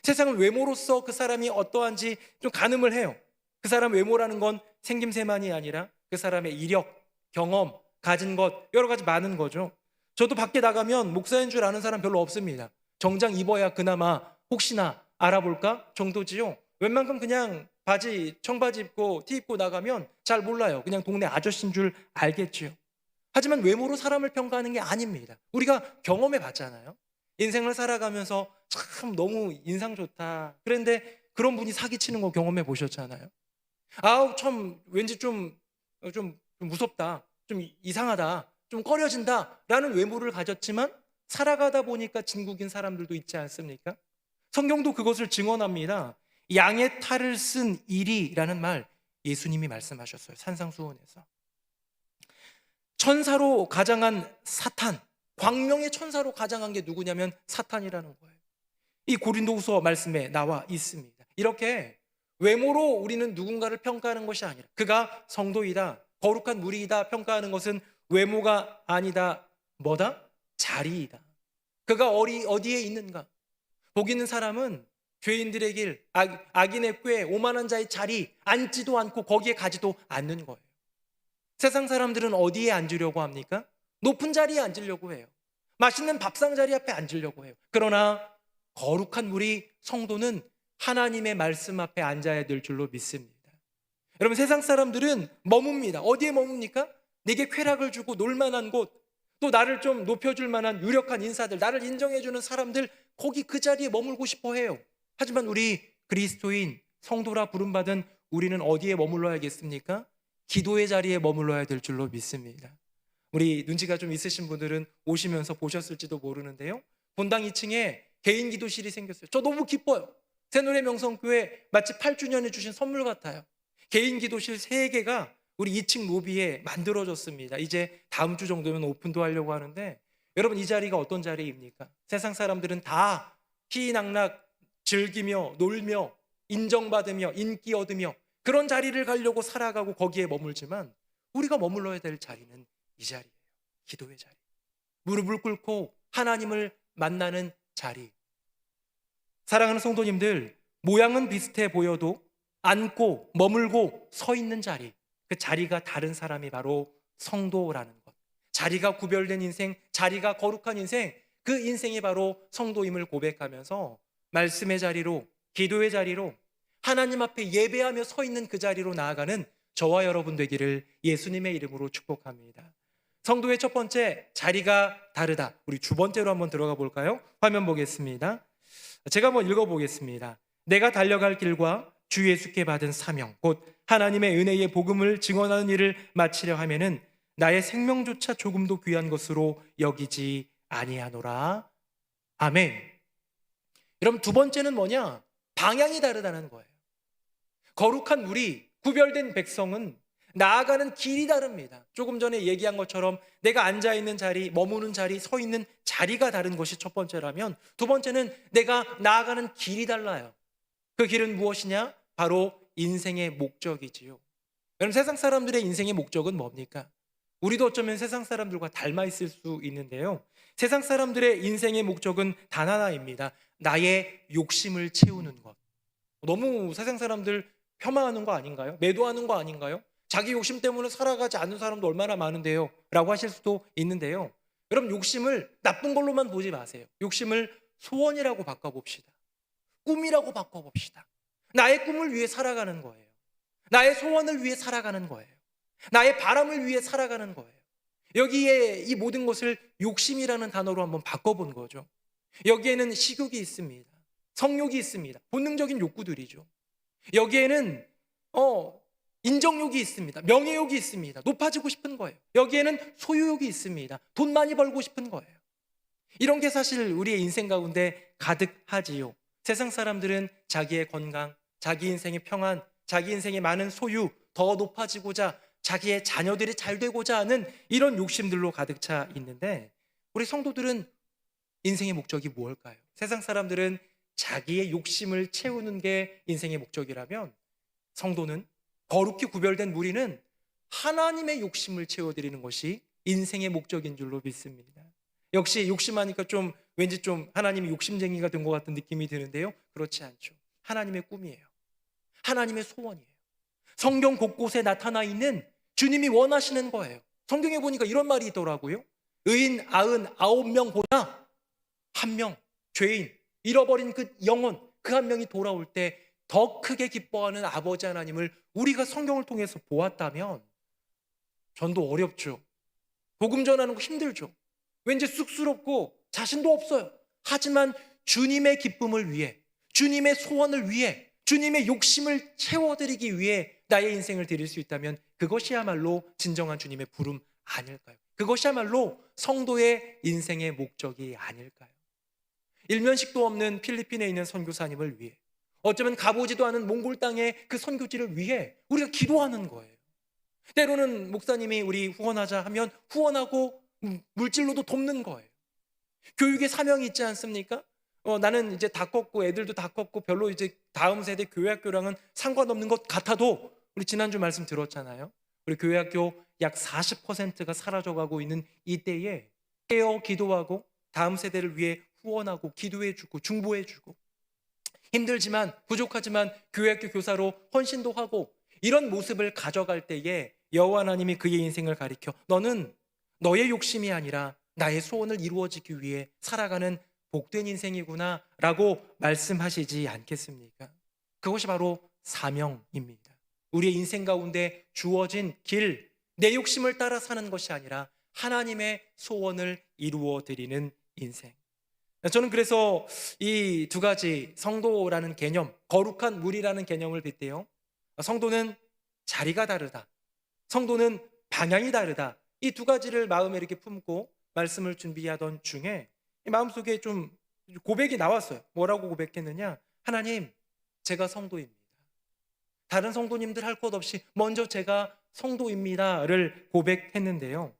[SPEAKER 5] 세상은 외모로서 그 사람이 어떠한지 좀 가늠을 해요. 그 사람 외모라는 건 생김새만이 아니라 그 사람의 이력, 경험, 가진 것 여러 가지 많은 거죠. 저도 밖에 나가면 목사인 줄 아는 사람 별로 없습니다. 정장 입어야 그나마 혹시나 알아볼까 정도지요. 웬만큼 그냥 바지, 청바지 입고 티 입고 나가면 잘 몰라요. 그냥 동네 아저씨인 줄 알겠지요. 하지만 외모로 사람을 평가하는 게 아닙니다. 우리가 경험해 봤잖아요. 인생을 살아가면서 참 너무 인상 좋다. 그런데 그런 분이 사기치는 거 경험해 보셨잖아요. 아우 참 왠지 좀 무섭다. 좀 이상하다. 좀 꺼려진다. 라는 외모를 가졌지만 살아가다 보니까 진국인 사람들도 있지 않습니까? 성경도 그것을 증언합니다. 양의 탈을 쓴 이리라는 말 예수님이 말씀하셨어요. 산상수훈에서. 천사로 가장한 사탄, 광명의 천사로 가장한 게 누구냐면 사탄이라는 거예요. 이 고린도후서 말씀에 나와 있습니다. 이렇게 외모로 우리는 누군가를 평가하는 것이 아니라 그가 성도이다, 거룩한 무리이다 평가하는 것은 외모가 아니다. 뭐다? 자리이다. 그가 어디에 있는가? 복 있는 사람은 죄인들의 길, 악인의 꾀, 오만한 자의 자리 앉지도 않고 거기에 가지도 않는 거예요. 세상 사람들은 어디에 앉으려고 합니까? 높은 자리에 앉으려고 해요. 맛있는 밥상 자리 앞에 앉으려고 해요. 그러나 거룩한 우리 성도는 하나님의 말씀 앞에 앉아야 될 줄로 믿습니다. 여러분 세상 사람들은 머뭅니다. 어디에 머뭅니까? 내게 쾌락을 주고 놀만한 곳, 또 나를 좀 높여줄 만한 유력한 인사들, 나를 인정해주는 사람들 거기 그 자리에 머물고 싶어 해요. 하지만 우리 그리스도인 성도라 부름받은 우리는 어디에 머물러야겠습니까? 기도의 자리에 머물러야 될 줄로 믿습니다. 우리 눈치가 좀 있으신 분들은 오시면서 보셨을지도 모르는데요. 본당 2층에 개인 기도실이 생겼어요. 저 너무 기뻐요. 새노래 명성교회 마치 8주년에 주신 선물 같아요. 개인 기도실 3개가 우리 2층 로비에 만들어졌습니다. 이제 다음 주 정도면 오픈도 하려고 하는데 여러분 이 자리가 어떤 자리입니까? 세상 사람들은 다 희낙낙 즐기며 놀며 인정받으며 인기 얻으며 그런 자리를 가려고 살아가고 거기에 머물지만 우리가 머물러야 될 자리는 이 자리예요. 기도의 자리. 무릎을 꿇고 하나님을 만나는 자리. 사랑하는 성도님들, 모양은 비슷해 보여도 앉고 머물고 서 있는 자리, 그 자리가 다른 사람이 바로 성도라는 것. 자리가 구별된 인생, 자리가 거룩한 인생, 그 인생이 바로 성도임을 고백하면서 말씀의 자리로, 기도의 자리로, 하나님 앞에 예배하며 서 있는 그 자리로 나아가는 저와 여러분 되기를 예수님의 이름으로 축복합니다. 성도의 첫 번째, 자리가 다르다. 우리 두 번째로 한번 들어가 볼까요? 화면 보겠습니다. 제가 한번 읽어보겠습니다. 내가 달려갈 길과 주 예수께 받은 사명, 곧 하나님의 은혜의 복음을 증언하는 일을 마치려 하면은 나의 생명조차 조금도 귀한 것으로 여기지 아니하노라. 아멘. 여러분 두 번째는 뭐냐? 방향이 다르다는 거예요. 거룩한 우리, 구별된 백성은 나아가는 길이 다릅니다. 조금 전에 얘기한 것처럼 내가 앉아있는 자리, 머무는 자리, 서 있는 자리가 다른 것이 첫 번째라면 두 번째는 내가 나아가는 길이 달라요. 그 길은 무엇이냐? 바로 인생의 목적이지요. 여러분 세상 사람들의 인생의 목적은 뭡니까? 우리도 어쩌면 세상 사람들과 닮아 있을 수 있는데요. 세상 사람들의 인생의 목적은 단 하나입니다. 나의 욕심을 채우는 것. 너무 세상 사람들 폄하하는 거 아닌가요? 매도하는 거 아닌가요? 자기 욕심 때문에 살아가지 않는 사람도 얼마나 많은데요? 라고 하실 수도 있는데요. 여러분 욕심을 나쁜 걸로만 보지 마세요. 욕심을 소원이라고 바꿔봅시다. 꿈이라고 바꿔봅시다. 나의 꿈을 위해 살아가는 거예요. 나의 소원을 위해 살아가는 거예요. 나의 바람을 위해 살아가는 거예요. 여기에 이 모든 것을 욕심이라는 단어로 한번 바꿔본 거죠. 여기에는 식욕이 있습니다. 성욕이 있습니다. 본능적인 욕구들이죠. 여기에는 인정욕이 있습니다. 명예욕이 있습니다. 높아지고 싶은 거예요. 여기에는 소유욕이 있습니다. 돈 많이 벌고 싶은 거예요. 이런 게 사실 우리의 인생 가운데 가득하지요. 세상 사람들은 자기의 건강, 자기 인생의 평안, 자기 인생의 많은 소유, 더 높아지고자 자기의 자녀들이 잘 되고자 하는 이런 욕심들로 가득 차 있는데 우리 성도들은 인생의 목적이 무엇일까요? 세상 사람들은 자기의 욕심을 채우는 게 인생의 목적이라면 성도는 거룩히 구별된 무리는 하나님의 욕심을 채워드리는 것이 인생의 목적인 줄로 믿습니다. 역시 욕심하니까 좀 왠지 좀 하나님이 욕심쟁이가 된 것 같은 느낌이 드는데요. 그렇지 않죠. 하나님의 꿈이에요. 하나님의 소원이에요. 성경 곳곳에 나타나 있는 주님이 원하시는 거예요. 성경에 보니까 이런 말이 있더라고요. 의인 99명보다 한 명, 죄인, 잃어버린 그 영혼, 그 한 명이 돌아올 때 더 크게 기뻐하는 아버지 하나님을 우리가 성경을 통해서 보았다면 전도 어렵죠. 복음 전하는 거 힘들죠. 왠지 쑥스럽고 자신도 없어요. 하지만 주님의 기쁨을 위해, 주님의 소원을 위해, 주님의 욕심을 채워드리기 위해 나의 인생을 드릴 수 있다면 그것이야말로 진정한 주님의 부름 아닐까요? 그것이야말로 성도의 인생의 목적이 아닐까요? 일면식도 없는 필리핀에 있는 선교사님을 위해, 어쩌면 가보지도 않은 몽골 땅의 그 선교지를 위해 우리가 기도하는 거예요. 때로는 목사님이 우리 후원하자 하면 후원하고 물질로도 돕는 거예요. 교육의 사명이 있지 않습니까? 나는 이제 다 컸고 애들도 다 컸고 별로 이제 다음 세대 교회학교랑은 상관없는 것 같아도, 우리 지난주 말씀 들었잖아요. 우리 교회학교 약 40%가 사라져가고 있는 이때에 깨어 기도하고 다음 세대를 위해 후원하고 기도해주고 중보해주고, 힘들지만 부족하지만 교회학교 교사로 헌신도 하고, 이런 모습을 가져갈 때에 여호와 하나님이 그의 인생을 가리켜 너는 너의 욕심이 아니라 나의 소원을 이루어지기 위해 살아가는 복된 인생이구나 라고 말씀하시지 않겠습니까? 그것이 바로 사명입니다. 우리의 인생 가운데 주어진 길, 내 욕심을 따라 사는 것이 아니라 하나님의 소원을 이루어 드리는 인생. 저는 그래서 이 두 가지, 성도라는 개념, 거룩한 물이라는 개념을 빗대요. 성도는 자리가 다르다, 성도는 방향이 다르다, 이 두 가지를 마음에 이렇게 품고 말씀을 준비하던 중에 마음속에 좀 고백이 나왔어요. 뭐라고 고백했느냐? 하나님, 제가 성도입니다. 다른 성도님들 할 것 없이 먼저 제가 성도입니다를 고백했는데요.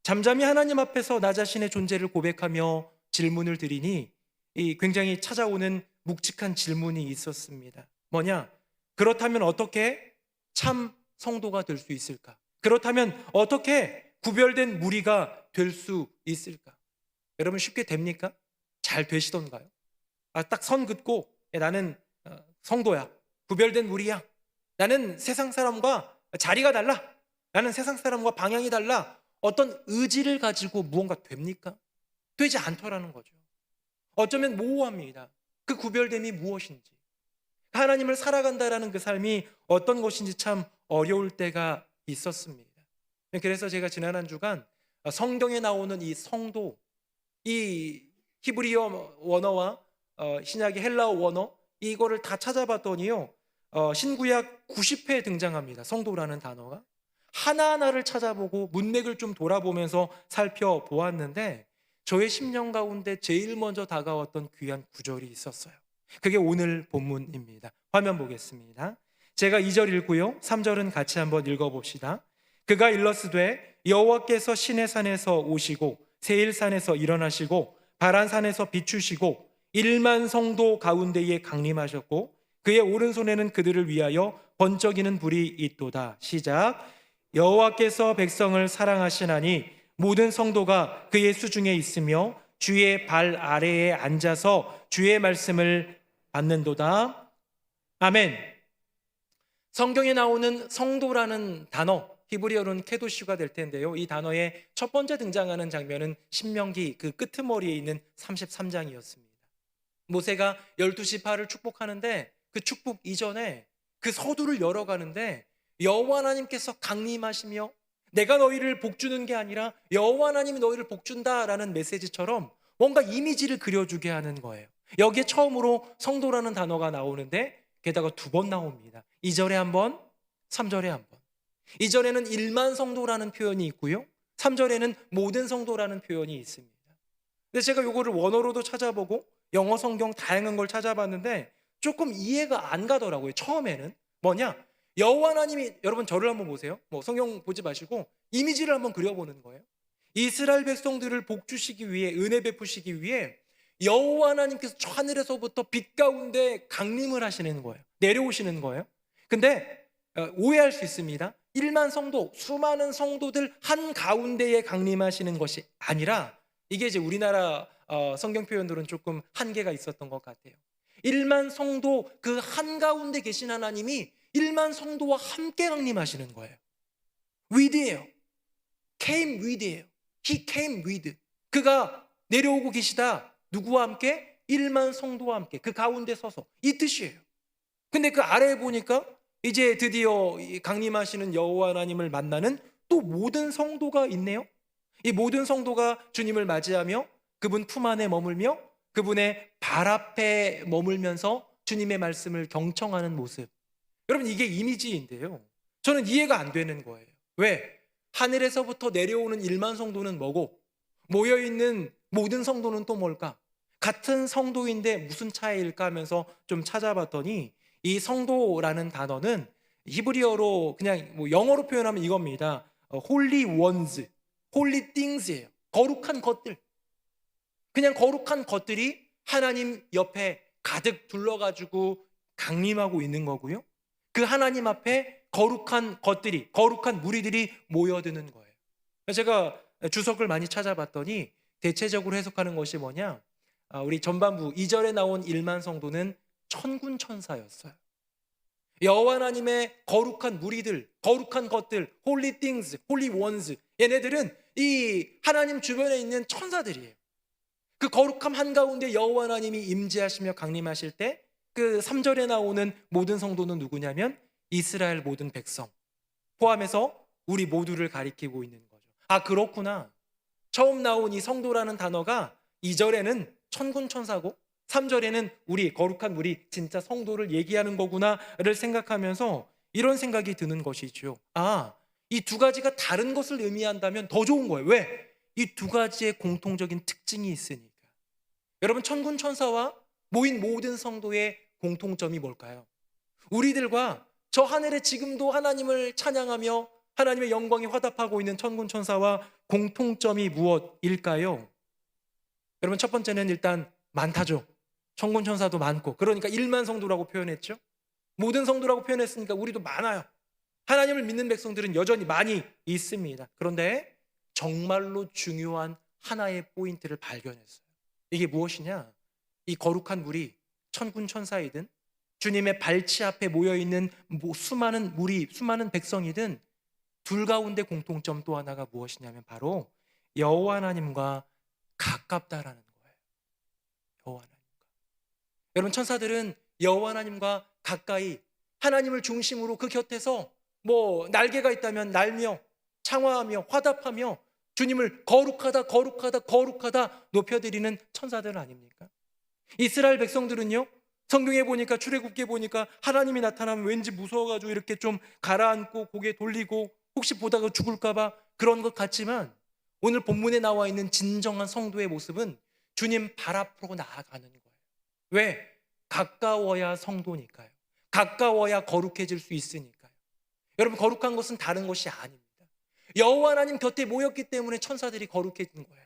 [SPEAKER 5] 잠잠히 하나님 앞에서 나 자신의 존재를 고백하며 질문을 드리니 굉장히 찾아오는 묵직한 질문이 있었습니다. 뭐냐? 그렇다면 어떻게 참 성도가 될 수 있을까? 그렇다면 어떻게 구별된 무리가 될 수 있을까? 여러분, 쉽게 됩니까? 잘 되시던가요? 딱 선 긋고 나는 성도야, 구별된 무리야, 나는 세상 사람과 자리가 달라, 나는 세상 사람과 방향이 달라, 어떤 의지를 가지고 무언가 됩니까? 되지 않더라는 거죠. 어쩌면 모호합니다. 그 구별됨이 무엇인지, 하나님을 살아간다라는 그 삶이 어떤 것인지 참 어려울 때가 있었습니다. 그래서 제가 지난 한 주간 성경에 나오는 이 성도, 이 히브리어 원어와 신약의 헬라어 원어, 이거를 다 찾아봤더니요, 신구약 90회에 등장합니다. 성도라는 단어가. 하나하나를 찾아보고 문맥을 좀 돌아보면서 살펴보았는데 저의 심령 가운데 제일 먼저 다가왔던 귀한 구절이 있었어요. 그게 오늘 본문입니다. 화면 보겠습니다. 제가 2절 읽고요, 3절은 같이 한번 읽어봅시다. 그가 일러스되 여호와께서 시내산에서 오시고 세일산에서 일어나시고 바란산에서 비추시고 1만 성도 가운데에 강림하셨고 그의 오른손에는 그들을 위하여 번쩍이는 불이 있도다. 시작. 여호와께서 백성을 사랑하시나니 모든 성도가 그의 수중에 있으며 주의 발 아래에 앉아서 주의 말씀을 받는도다. 아멘. 성경에 나오는 성도라는 단어, 히브리어로는 케도슈가 될 텐데요, 이 단어의 첫 번째 등장하는 장면은 신명기 그 끄트머리에 있는 33장이었습니다. 모세가 12지파를 축복하는데 그 축복 이전에 그 서두를 열어가는데 여호와 하나님께서 강림하시며 내가 너희를 복주는 게 아니라 여호와 하나님이 너희를 복준다라는 메시지처럼 뭔가 이미지를 그려주게 하는 거예요. 여기에 처음으로 성도라는 단어가 나오는데 게다가 2번 나옵니다. 2절에 한 번, 3절에 한 번. 2절에는 1만 성도라는 표현이 있고요, 3절에는 모든 성도라는 표현이 있습니다. 근데 제가 이거를 원어로도 찾아보고 영어 성경 다양한 걸 찾아봤는데 조금 이해가 안 가더라고요. 처음에는 뭐냐, 여호와 하나님이, 여러분 저를 한번 보세요. 성경 보지 마시고 이미지를 한번 그려보는 거예요. 이스라엘 백성들을 복주시기 위해, 은혜 베푸시기 위해 여호와 하나님께서 저 하늘에서부터 빛 가운데 강림을 하시는 거예요. 내려오시는 거예요. 근데 오해할 수 있습니다. 1만 성도, 수많은 성도들 한 가운데에 강림하시는 것이 아니라 이게 이제 우리나라 성경 표현들은 조금 한계가 있었던 것 같아요. 1만 성도 그 한가운데 계신 하나님이 1만 성도와 함께 강림하시는 거예요. with예요. came with예요. He came with. 그가 내려오고 계시다. 누구와 함께? 1만 성도와 함께 그 가운데 서서, 이 뜻이에요. 근데 그 아래에 보니까 이제 드디어 강림하시는 여호와 하나님을 만나는 또 모든 성도가 있네요. 이 모든 성도가 주님을 맞이하며 그분 품 안에 머물며 그분의 발 앞에 머물면서 주님의 말씀을 경청하는 모습. 여러분, 이게 이미지인데요, 저는 이해가 안 되는 거예요. 왜? 하늘에서부터 내려오는 1만 성도는 뭐고 모여있는 모든 성도는 또 뭘까? 같은 성도인데 무슨 차이일까 하면서 좀 찾아봤더니 이 성도라는 단어는 히브리어로 그냥 뭐 영어로 표현하면 이겁니다. holy ones, holy things예요. 거룩한 것들. 그냥 거룩한 것들이 하나님 옆에 가득 둘러가지고 강림하고 있는 거고요. 그 하나님 앞에 거룩한 것들이, 거룩한 무리들이 모여드는 거예요. 제가 주석을 많이 찾아봤더니 대체적으로 해석하는 것이 뭐냐, 우리 전반부 2절에 나온 1만 성도는 천군 천사였어요. 여호와 하나님의 거룩한 무리들, 거룩한 것들, holy things, holy ones, 얘네들은 이 하나님 주변에 있는 천사들이에요. 그 거룩함 한가운데 여호와 하나님이 임재하시며 강림하실 때 그 3절에 나오는 모든 성도는 누구냐면 이스라엘 모든 백성 포함해서 우리 모두를 가리키고 있는 거죠. 아, 그렇구나. 처음 나온 이 성도라는 단어가 2절에는 천군 천사고 3절에는 우리 거룩한 우리 진짜 성도를 얘기하는 거구나를 생각하면서 이런 생각이 드는 것이죠. 아, 이 두 가지가 다른 것을 의미한다면 더 좋은 거예요. 왜? 이 두 가지의 공통적인 특징이 있으니까. 여러분, 천군 천사와 모인 모든 성도의 공통점이 뭘까요? 우리들과 저 하늘에 지금도 하나님을 찬양하며 하나님의 영광에 화답하고 있는 천군 천사와 공통점이 무엇일까요? 여러분, 첫 번째는 일단 많다죠. 천군 천사도 많고, 그러니까 1만 성도라고 표현했죠. 모든 성도라고 표현했으니까 우리도 많아요. 하나님을 믿는 백성들은 여전히 많이 있습니다. 그런데 정말로 중요한 하나의 포인트를 발견했어요. 이게 무엇이냐? 이 거룩한 무리, 천군 천사이든 주님의 발치 앞에 모여있는 수많은 무리, 수많은 백성이든 둘 가운데 공통점 또 하나가 무엇이냐면 바로 여호와 하나님과 가깝다라는 거예요. 여호와 하나님과. 여러분, 천사들은 여호와 하나님과 가까이 하나님을 중심으로 그 곁에서 뭐 날개가 있다면 날며 창화하며 화답하며 주님을 거룩하다 거룩하다 거룩하다 높여드리는 천사들 아닙니까? 이스라엘 백성들은요, 성경에 보니까 출애굽기에 보니까 하나님이 나타나면 왠지 무서워가지고 이렇게 좀 가라앉고 고개 돌리고 혹시 보다가 죽을까 봐 그런 것 같지만 오늘 본문에 나와 있는 진정한 성도의 모습은 주님 발 앞으로 나아가는 거예요. 왜? 가까워야 성도니까요. 가까워야 거룩해질 수 있으니까요. 여러분, 거룩한 것은 다른 것이 아닙니다. 여호와 하나님 곁에 모였기 때문에 천사들이 거룩해진 거예요.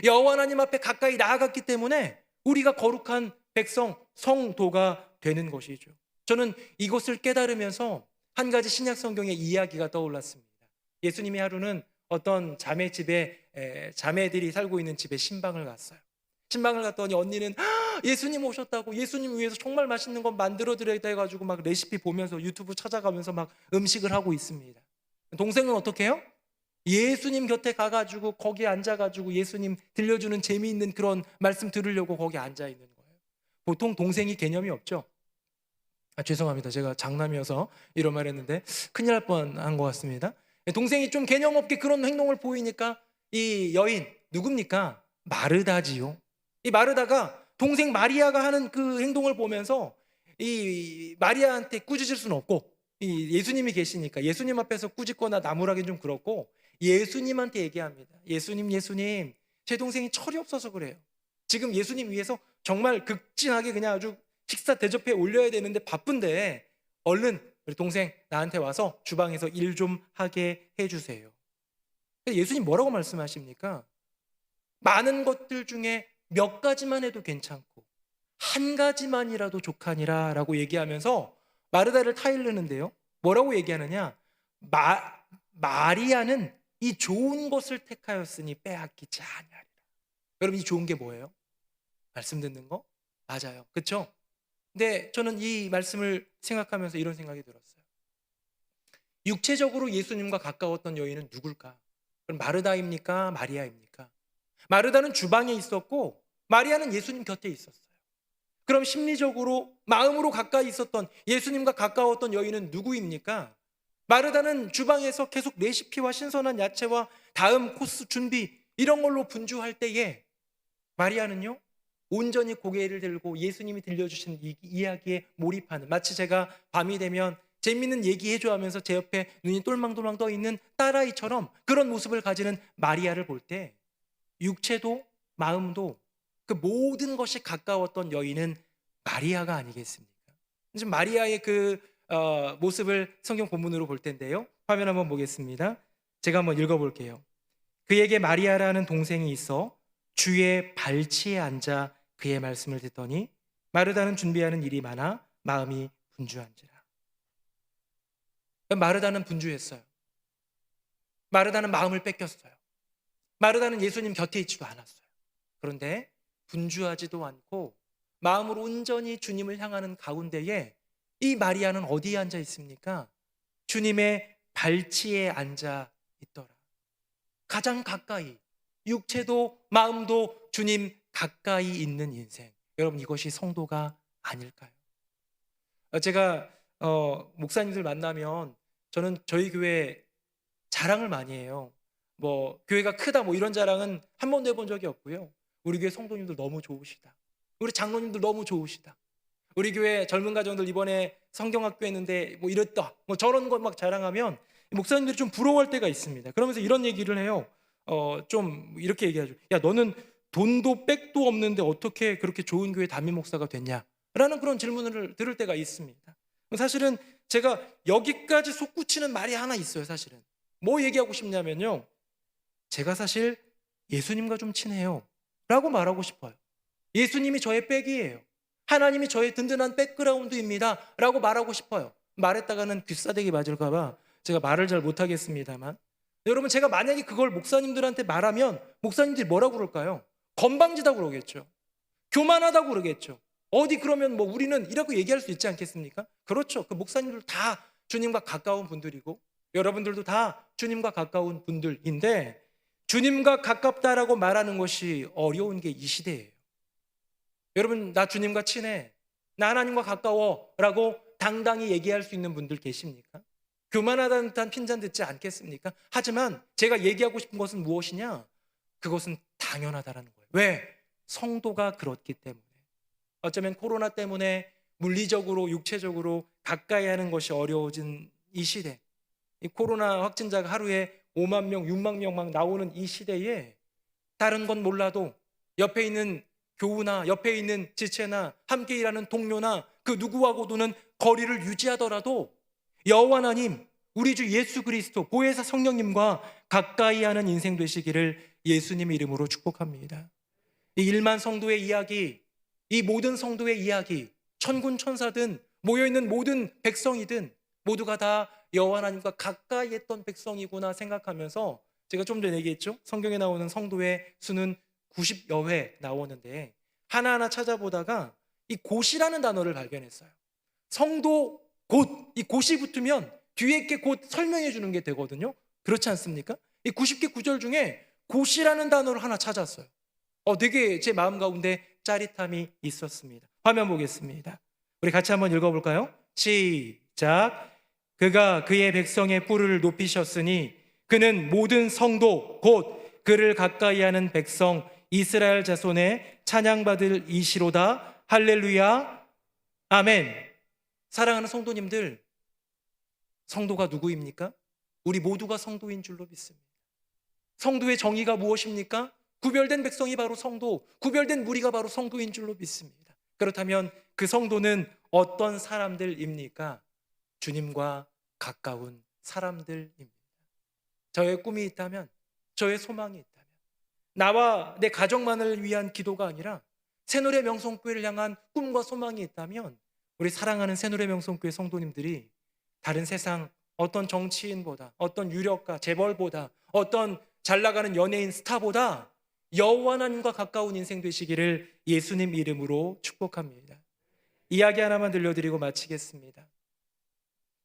[SPEAKER 5] 여호와 하나님 앞에 가까이 나아갔기 때문에 우리가 거룩한 백성, 성도가 되는 것이죠. 저는 이것을 깨달으면서 한 가지 신약 성경의 이야기가 떠올랐습니다. 예수님이 하루는 어떤 자매 집에, 자매들이 살고 있는 집에 신방을 갔어요. 신방을 갔더니 언니는 예수님 오셨다고, 예수님 위해서 정말 맛있는 거 만들어 드려야겠다 해가지고 막 레시피 보면서 유튜브 찾아가면서 막 음식을 하고 있습니다. 동생은 어떻게 해요? 예수님 곁에 가가지고 거기에 앉아가지고 예수님 들려주는 재미있는 그런 말씀 들으려고 거기 앉아 있는 거예요. 보통 동생이 개념이 없죠. 죄송합니다. 제가 장남이어서 이런 말 했는데 큰일 날 뻔한 것 같습니다. 동생이 좀 개념 없게 그런 행동을 보이니까 이 여인 누굽니까? 마르다지요. 이 마르다가 동생 마리아가 하는 그 행동을 보면서 이 마리아한테 꾸짖을 수는 없고, 이 예수님이 계시니까 예수님 앞에서 꾸짖거나 나무라기는 좀 그렇고 예수님한테 얘기합니다. 예수님, 제 동생이 철이 없어서 그래요. 지금 예수님 위해서 정말 극진하게 그냥 아주 식사 대접해 올려야 되는데 바쁜데 얼른 우리 동생 나한테 와서 주방에서 일 좀 하게 해주세요. 예수님 뭐라고 말씀하십니까? 많은 것들 중에 몇 가지만 해도 괜찮고 한 가지만이라도 족하니라 라고 얘기하면서 마르다를 타이르는데요, 뭐라고 얘기하느냐? 마리아는 이 좋은 것을 택하였으니 빼앗기지 아니하리라. 여러분 이 좋은 게 뭐예요? 말씀 듣는 거? 맞아요. 그렇죠? 근데 저는 이 말씀을 생각하면서 이런 생각이 들었어요. 육체적으로 예수님과 가까웠던 여인은 누굴까? 그럼 마르다입니까? 마리아입니까? 마르다는 주방에 있었고 마리아는 예수님 곁에 있었어요. 그럼 심리적으로 마음으로 가까이 있었던 예수님과 가까웠던 여인은 누구입니까? 마르다는 주방에서 계속 레시피와 신선한 야채와 다음 코스 준비 이런 걸로 분주할 때에 마리아는요 온전히 고개를 들고 예수님이 들려주신 이야기에 몰입하는, 마치 제가 밤이 되면 재밌는 얘기해줘 하면서 제 옆에 눈이 똘망똘망 떠 있는 딸아이처럼 그런 모습을 가지는 마리아를 볼 때 육체도 마음도 그 모든 것이 가까웠던 여인은 마리아가 아니겠습니까? 지금 마리아의 그 모습을 성경 본문으로 볼 텐데요. 화면 한번 보겠습니다. 제가 한번 읽어볼게요. 그에게 마리아라는 동생이 있어 주의 발치에 앉아 그의 말씀을 듣더니 마르다는 준비하는 일이 많아 마음이 분주한지라. 마르다는 분주했어요. 마르다는 마음을 뺏겼어요. 마르다는 예수님 곁에 있지도 않았어요. 그런데 분주하지도 않고 마음으로 온전히 주님을 향하는 가운데에 이 마리아는 어디에 앉아 있습니까? 주님의 발치에 앉아 있더라. 가장 가까이, 육체도 마음도 주님 가까이 있는 인생. 여러분 이것이 성도가 아닐까요? 제가 목사님들 만나면 저는 저희 교회 자랑을 많이 해요. 뭐 교회가 크다 뭐 이런 자랑은 한 번도 해본 적이 없고요. 우리 교회 성도님들 너무 좋으시다. 우리 장로님들 너무 좋으시다. 우리 교회 젊은 가정들 이번에 성경학교 했는데 뭐 이랬다. 뭐 저런 것 막 자랑하면 목사님들이 좀 부러워할 때가 있습니다. 그러면서 이런 얘기를 해요. 좀 이렇게 얘기하죠. 야, 너는 돈도 백도 없는데 어떻게 그렇게 좋은 교회 담임 목사가 됐냐? 라는 그런 질문을 들을 때가 있습니다. 사실은 제가 여기까지 솟구치는 말이 하나 있어요. 사실은 뭐 얘기하고 싶냐면요, 제가 사실 예수님과 좀 친해요 라고 말하고 싶어요. 예수님이 저의 백이에요. 하나님이 저의 든든한 백그라운드입니다 라고 말하고 싶어요. 말했다가는 귀싸대기 맞을까 봐 제가 말을 잘 못하겠습니다만, 여러분 제가 만약에 그걸 목사님들한테 말하면 목사님들이 뭐라고 그럴까요? 건방지다고 그러겠죠. 교만하다고 그러겠죠. 어디 그러면 뭐 우리는 이라고 얘기할 수 있지 않겠습니까? 그렇죠. 그 목사님들 다 주님과 가까운 분들이고 여러분들도 다 주님과 가까운 분들인데, 주님과 가깝다라고 말하는 것이 어려운 게 이 시대예요. 여러분 나 주님과 친해, 나 하나님과 가까워 라고 당당히 얘기할 수 있는 분들 계십니까? 교만하다는 듯한 핀잔 듣지 않겠습니까? 하지만 제가 얘기하고 싶은 것은 무엇이냐? 그것은 당연하다라는 거예요. 왜? 성도가 그렇기 때문에. 어쩌면 코로나 때문에 물리적으로 육체적으로 가까이 하는 것이 어려워진 이 시대, 이 코로나 확진자가 하루에 5만 명, 6만 명 막 나오는 이 시대에 다른 건 몰라도 옆에 있는 교우나 옆에 있는 지체나 함께 일하는 동료나 그 누구하고도는 거리를 유지하더라도 여호와 하나님, 우리 주 예수 그리스도 보혜사 성령님과 가까이 하는 인생 되시기를 예수님의 이름으로 축복합니다. 이 1만 성도의 이야기, 이 모든 성도의 이야기, 천군 천사든 모여있는 모든 백성이든 모두가 다 여호와 하나님과 가까이 했던 백성이구나 생각하면서, 제가 좀 전에 얘기했죠. 성경에 나오는 성도의 수는 90여 회 나오는데 하나하나 찾아보다가 이 곧이라는 단어를 발견했어요. 성도 곧, 이 곧이 붙으면 뒤에 게 곧 설명해 주는 게 되거든요. 그렇지 않습니까? 이 90개 구절 중에 곧이라는 단어를 하나 찾았어요. 되게 제 마음 가운데 짜릿함이 있었습니다. 화면 보겠습니다. 우리 같이 한번 읽어볼까요? 시작. 그가 그의 백성의 뿔을 높이셨으니 그는 모든 성도 곧 그를 가까이 하는 백성 이스라엘 자손의 찬양받을 이시로다. 할렐루야 아멘. 사랑하는 성도님들, 성도가 누구입니까? 우리 모두가 성도인 줄로 믿습니다. 성도의 정의가 무엇입니까? 구별된 백성이 바로 성도, 구별된 무리가 바로 성도인 줄로 믿습니다. 그렇다면 그 성도는 어떤 사람들입니까? 주님과 가까운 사람들입니다. 저의 꿈이 있다면, 저의 소망이 있다면, 나와 내 가족만을 위한 기도가 아니라 새노래 명성교회를 향한 꿈과 소망이 있다면, 우리 사랑하는 새노래 명성교회 성도님들이 다른 세상 어떤 정치인보다, 어떤 유력가, 재벌보다, 어떤 잘 나가는 연예인 스타보다 여호와 하나님과 가까운 인생 되시기를 예수님 이름으로 축복합니다. 이야기 하나만 들려드리고 마치겠습니다.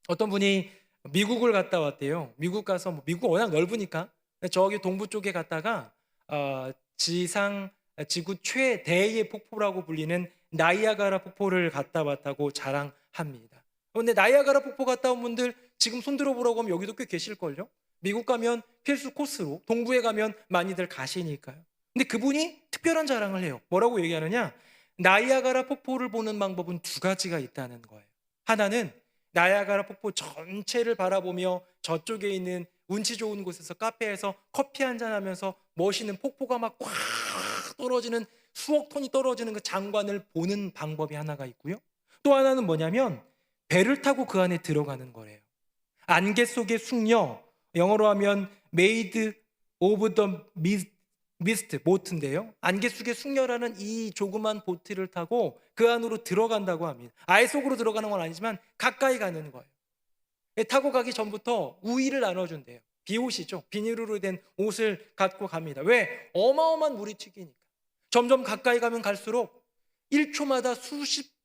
[SPEAKER 5] 어떤 분이 미국을 갔다 왔대요. 미국 가서 미국 워낙 넓으니까 저기 동부 쪽에 갔다가 지구 최대의 폭포라고 불리는 나이아가라 폭포를 갔다 왔다고 자랑합니다. 그런데 나이아가라 폭포 갔다 온 분들 지금 손 들어보라고 하면 여기도 꽤 계실걸요? 미국 가면 필수 코스로, 동부에 가면 많이들 가시니까요. 근데 그분이 특별한 자랑을 해요. 뭐라고 얘기하느냐? 나이아가라 폭포를 보는 방법은 두 가지가 있다는 거예요. 하나는 나이아가라 폭포 전체를 바라보며 저쪽에 있는 운치 좋은 곳에서 카페에서 커피 한잔 하면서 멋있는 폭포가 막 꽉 떨어지는 수억 톤이 떨어지는 그 장관을 보는 방법이 하나가 있고요. 또 하나는 뭐냐면 배를 타고 그 안에 들어가는 거래요. 안개 속의 숙녀, 영어로 하면 Maid of the Mist 보트인데요. 안개 속의 숙녀라는 이 조그만 보트를 타고 그 안으로 들어간다고 합니다. 아예 속으로 들어가는 건 아니지만 가까이 가는 거예요. 타고 가기 전부터 우위를 나눠준대요. 비옷이죠. 비닐로 된 옷을 갖고 갑니다. 왜? 어마어마한 물이 튀기니까. 점점 가까이 가면 갈수록 1초마다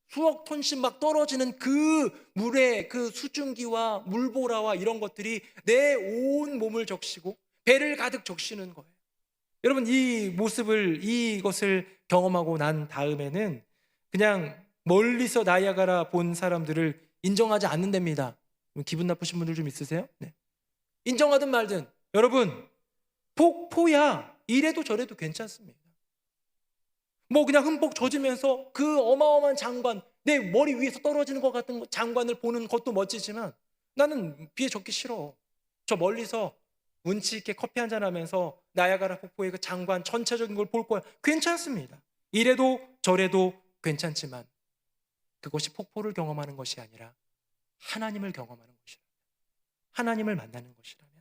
[SPEAKER 5] 수억 톤씩 막 떨어지는 그 물의 그 수증기와 물보라와 이런 것들이 내 온 몸을 적시고 배를 가득 적시는 거예요. 여러분, 이 모습을, 이것을 경험하고 난 다음에는 그냥 멀리서 나이아가라 본 사람들을 인정하지 않는답니다. 기분 나쁘신 분들 좀 있으세요? 네. 인정하든 말든 여러분, 폭포야 이래도 저래도 괜찮습니다. 뭐 그냥 흠뻑 젖으면서 그 어마어마한 장관, 내 머리 위에서 떨어지는 것 같은 장관을 보는 것도 멋지지만 나는 비에 젖기 싫어. 저 멀리서 운치 있게 커피 한잔 하면서 나이아가라 폭포의 그 장관 전체적인 걸 볼 거야. 괜찮습니다. 이래도 저래도 괜찮지만 그것이 폭포를 경험하는 것이 아니라 하나님을 경험하는 것이라면, 하나님을 만나는 것이라면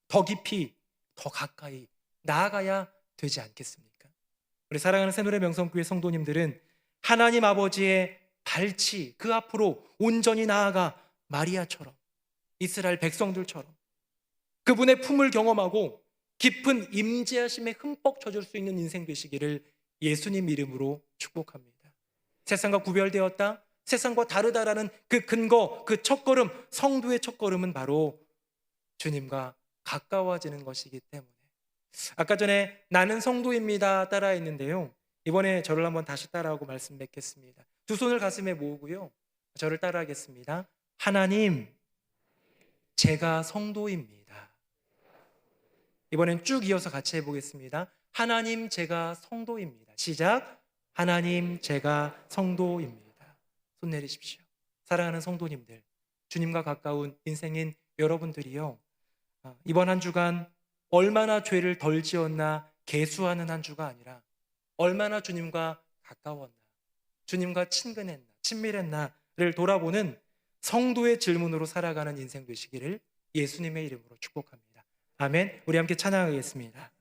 [SPEAKER 5] 더 깊이, 더 가까이 나아가야 되지 않겠습니까? 우리 사랑하는 새노래 명성교회 성도님들은 하나님 아버지의 발치 그 앞으로 온전히 나아가 마리아처럼, 이스라엘 백성들처럼 그분의 품을 경험하고 깊은 임재하심에 흠뻑 젖을 수 있는 인생 되시기를 예수님 이름으로 축복합니다. 세상과 구별되었다, 세상과 다르다라는 그 근거, 그 첫걸음, 성도의 첫걸음은 바로 주님과 가까워지는 것이기 때문에. 아까 전에 나는 성도입니다 따라했는데요, 이번에 저를 한번 다시 따라하고 말씀 맺겠습니다. 두 손을 가슴에 모으고요, 저를 따라하겠습니다. 하나님, 제가 성도입니다. 이번엔 쭉 이어서 같이 해보겠습니다. 하나님, 제가 성도입니다. 시작. 하나님, 제가 성도입니다. 손 내리십시오. 사랑하는 성도님들, 주님과 가까운 인생인 여러분들이요, 이번 한 주간 얼마나 죄를 덜 지었나 계수하는 한 주가 아니라 얼마나 주님과 가까웠나, 주님과 친근했나, 친밀했나를 돌아보는 성도의 질문으로 살아가는 인생 되시기를 예수님의 이름으로 축복합니다. 아멘. 우리 함께 찬양하겠습니다.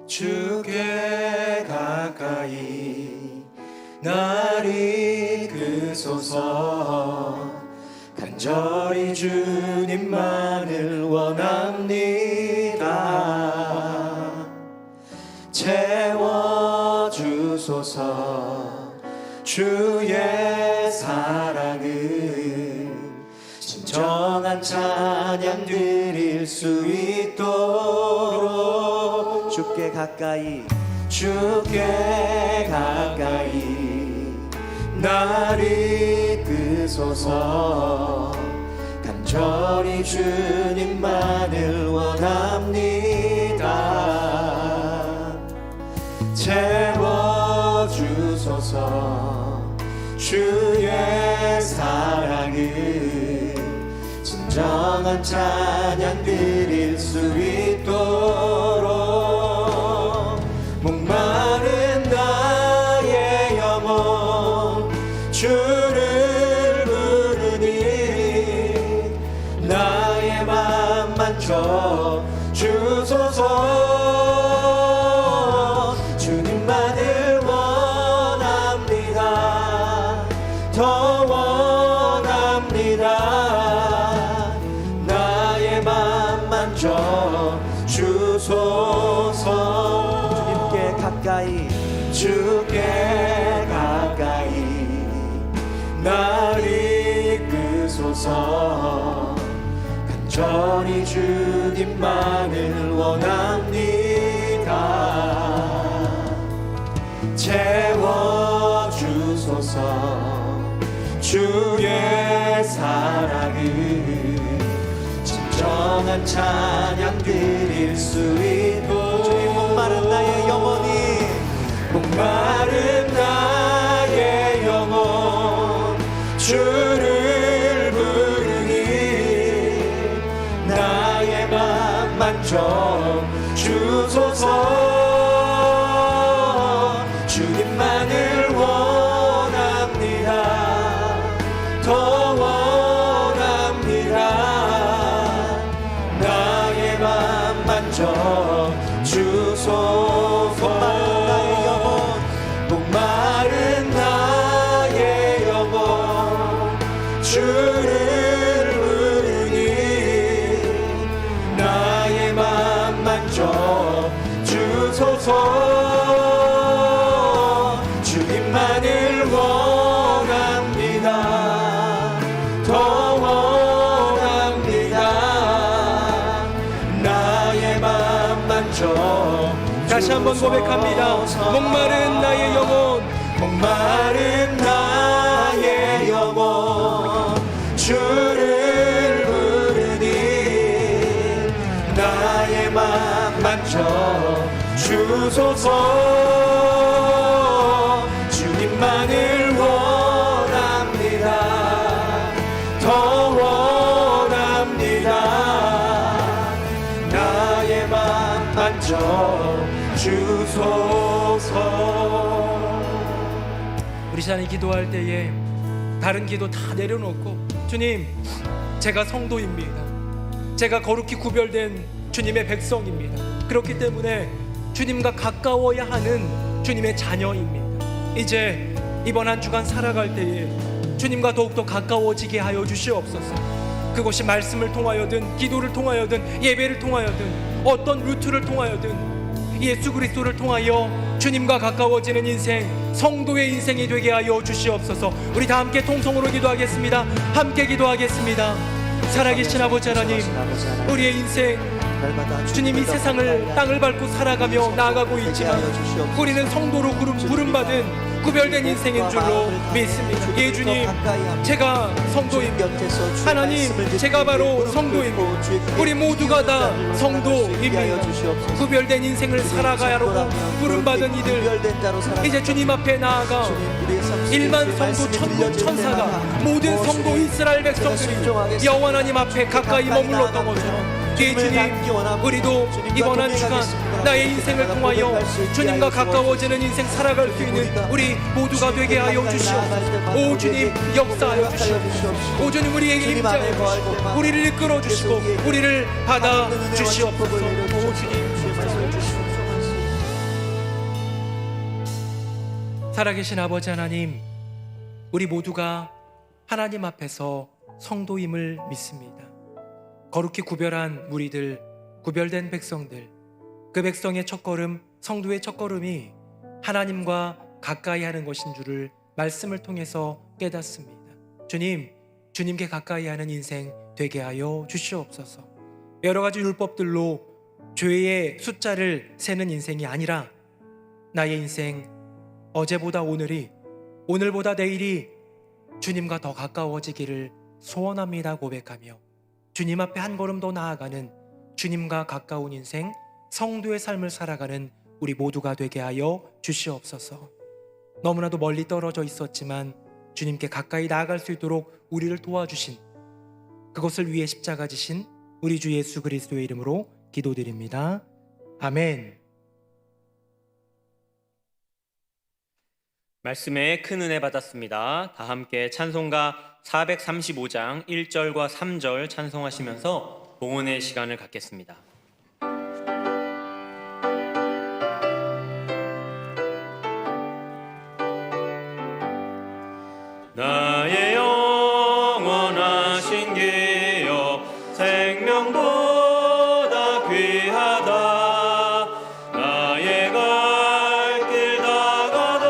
[SPEAKER 5] 주께 가까이 날 이끄소서. 간절히 주님만을 원합니다. 채워주소서. 주의 사랑을 진정한 찬양 드릴 수 있도록
[SPEAKER 3] 주께 가까이,
[SPEAKER 5] 주께 가까이 날 이끄소서. 간절히 주님만을 원합니다. 채워주소서. 주의 사랑을 진정한 찬양 드릴 수 있도록 목마른 나의 영혼 주를 부르니 나의 맘 만져 주소서. 주님
[SPEAKER 3] 주께 가까이 날 이끄소서. 간절히 주님만을 원합니다. 채워주소서. 주의 사랑을 진정한 찬양 드릴 수 있도록. 주님 목마른 나의 영혼이, 목마른 나의 영혼 주를 부르니 나의 맘 만져 주소서. 주님만을 원합니다. 더 원합니다. 나의 맘 만져 주소서. 목마른 나의 영혼 주를 부르니 나의 맘 만져 주소서. 주님만을 원합니다. 더 원합니다. 나의 맘 만져.
[SPEAKER 5] 다시 한번 고백합니다. 목마른 나의 영혼,
[SPEAKER 3] 목마른 나의 영혼 주를 부르니 나의 맘 만져 주소서. 주님만을 원합니다. 더 원합니다. 나의 맘 만져 주소서.
[SPEAKER 5] 우리 시간에 기도할 때에 다른 기도 다 내려놓고, 주님, 제가 성도입니다. 제가 거룩히 구별된 주님의 백성입니다. 그렇기 때문에 주님과 가까워야 하는 주님의 자녀입니다. 이제 이번 한 주간 살아갈 때에 주님과 더욱더 가까워지게 하여 주시옵소서. 그것이 말씀을 통하여든 기도를 통하여든 예배를 통하여든 어떤 루트를 통하여든 예수 그리스도를 통하여 주님과 가까워지는 인생, 성도의 인생이 되게 하여 주시옵소서. 우리 다 함께 통성으로 기도하겠습니다. 함께 기도하겠습니다. 살아계신 아버지 하나님, 우리의 인생 주님 이 세상을 땅을 밟고 살아가며 나아가고 있지만 우리는 성도로 부름받은 구별된 인생인 줄로 믿습니다. 예 주님, 제가 성도입니다. 하나님, 제가 바로 성도입니다. 우리 모두가 다 성도입니다. 구별된 인생을 살아가야로 부름받은 이들, 이제 주님 앞에 나아가 일만 성도 천군 천사가 모든 성도 이스라엘 백성들이 여호와 하나님 앞에 가까이 머물렀던 것처럼, 예 주님, 우리도 이번 한 주간 나의 인생을 통하여 주님과 가까워지는 인생 살아갈 수 있는 우리 모두가 되게 하여 주시옵소서. 오 주님, 역사하여 주시옵소서. 오 주님, 우리에게 임재하여 주시고 우리를 이끌어 주시고 우리를 받아 주시옵소서. 오 주님, 살아계신 아버지 하나님, 우리 모두가 하나님 앞에서 성도임을 믿습니다. 거룩히 구별한 무리들, 구별된 백성들, 그 백성의 첫걸음, 성도의 첫걸음이 하나님과 가까이 하는 것인 줄을 말씀을 통해서 깨닫습니다. 주님, 주님께 가까이 하는 인생 되게 하여 주시옵소서. 여러 가지 율법들로 죄의 숫자를 세는 인생이 아니라 나의 인생, 어제보다 오늘이, 오늘보다 내일이 주님과 더 가까워지기를 소원합니다 고백하며 주님 앞에 한 걸음 더 나아가는 주님과 가까운 인생, 성도의 삶을 살아가는 우리 모두가 되게 하여 주시옵소서. 너무나도 멀리 떨어져 있었지만 주님께 가까이 나아갈 수 있도록 우리를 도와주신, 그것을 위해 십자가 지신 우리 주 예수 그리스도의 이름으로 기도드립니다. 아멘.
[SPEAKER 2] 말씀에 큰 은혜 받았습니다. 다 함께 찬송가 435장 1절과 3절 찬송하시면서 봉헌의 시간을 갖겠습니다. 나의 영원하신 기여 생명보다 귀하다. 나의 갈 길 다가도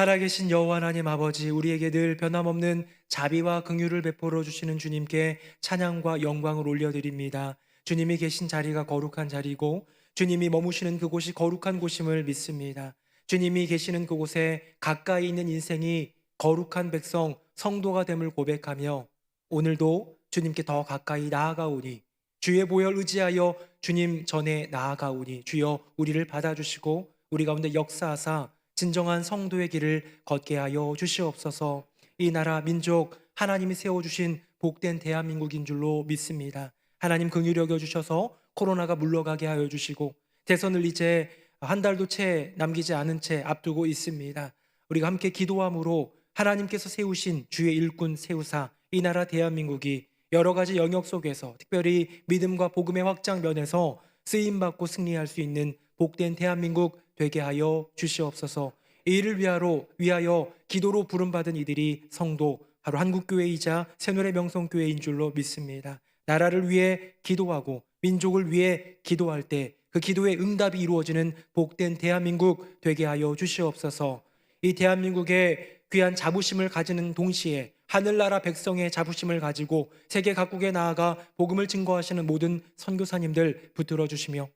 [SPEAKER 5] 살아계신 여호와 하나님 아버지, 우리에게 늘 변함없는 자비와 긍휼을 베풀어 주시는 주님께 찬양과 영광을 올려드립니다. 주님이 계신 자리가 거룩한 자리고 주님이 머무시는 그곳이 거룩한 곳임을 믿습니다. 주님이 계시는 그곳에 가까이 있는 인생이 거룩한 백성, 성도가 됨을 고백하며 오늘도 주님께 더 가까이 나아가오니 주의 보혈 의지하여 주님 전에 나아가오니 주여 우리를 받아주시고 우리 가운데 역사하사 진정한 성도의 길을 걷게 하여 주시옵소서. 이 나라 민족 하나님이 세워주신 복된 대한민국인 줄로 믿습니다. 하나님 긍휼히 여겨주셔서 코로나가 물러가게 하여 주시고 대선을 이제 한 달도 채 남기지 않은 채 앞두고 있습니다. 우리가 함께 기도함으로 하나님께서 세우신 주의 일꾼 세우사 이 나라 대한민국이 여러 가지 영역 속에서 특별히 믿음과 복음의 확장 면에서 쓰임받고 승리할 수 있는 복된 대한민국 되게 하여 주시옵소서. 이 일을 위하여 기도로 부름받은 이들이 성도 바로 한국교회이자 새노래 명성교회인 줄로 믿습니다. 나라를 위해 기도하고 민족을 위해 기도할 때 그 기도의 응답이 이루어지는 복된 대한민국 되게 하여 주시옵소서. 이 대한민국의 귀한 자부심을 가지는 동시에 하늘나라 백성의 자부심을 가지고 세계 각국에 나아가 복음을 증거하시는 모든 선교사님들 붙들어 주시며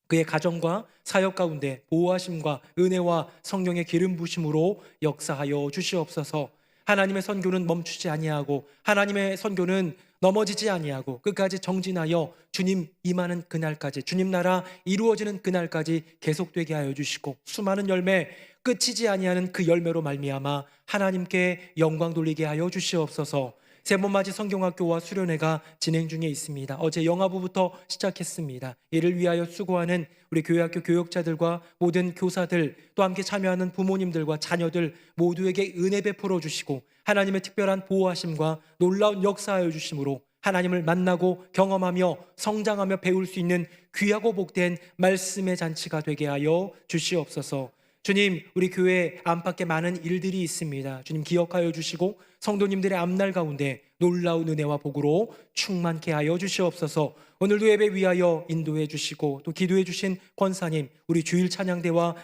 [SPEAKER 5] 그의 가정과 사역 가운데 보호하심과 은혜와 성령의 기름 부심으로 역사하여 주시옵소서. 하나님의 선교는 멈추지 아니하고 하나님의 선교는 넘어지지 아니하고 끝까지 정진하여 주님 임하는 그날까지, 주님 나라 이루어지는 그날까지 계속되게 하여 주시고 수많은 열매, 끝이지 아니하는 그 열매로 말미암아 하나님께 영광 돌리게 하여 주시옵소서. 세번맞이 성경학교와 수련회가 진행 중에 있습니다. 어제 영화부부터 시작했습니다. 이를 위하여 수고하는 우리 교회학교 교역자들과 모든 교사들, 또 함께 참여하는 부모님들과 자녀들 모두에게 은혜 베풀어 주시고 하나님의 특별한 보호하심과 놀라운 역사하여 주심으로 하나님을 만나고 경험하며 성장하며 배울 수 있는 귀하고 복된 말씀의 잔치가 되게 하여 주시옵소서. 주님, 우리 교회 안팎에 많은 일들이 있습니다. 주님 기억하여 주시고 성도님들의 앞날 가운데 놀라운 은혜와 복으로 충만케 하여 주시옵소서. 오늘도 예배 위하여 인도해 주시고 또 기도해 주신 권사님, 우리 주일 찬양대와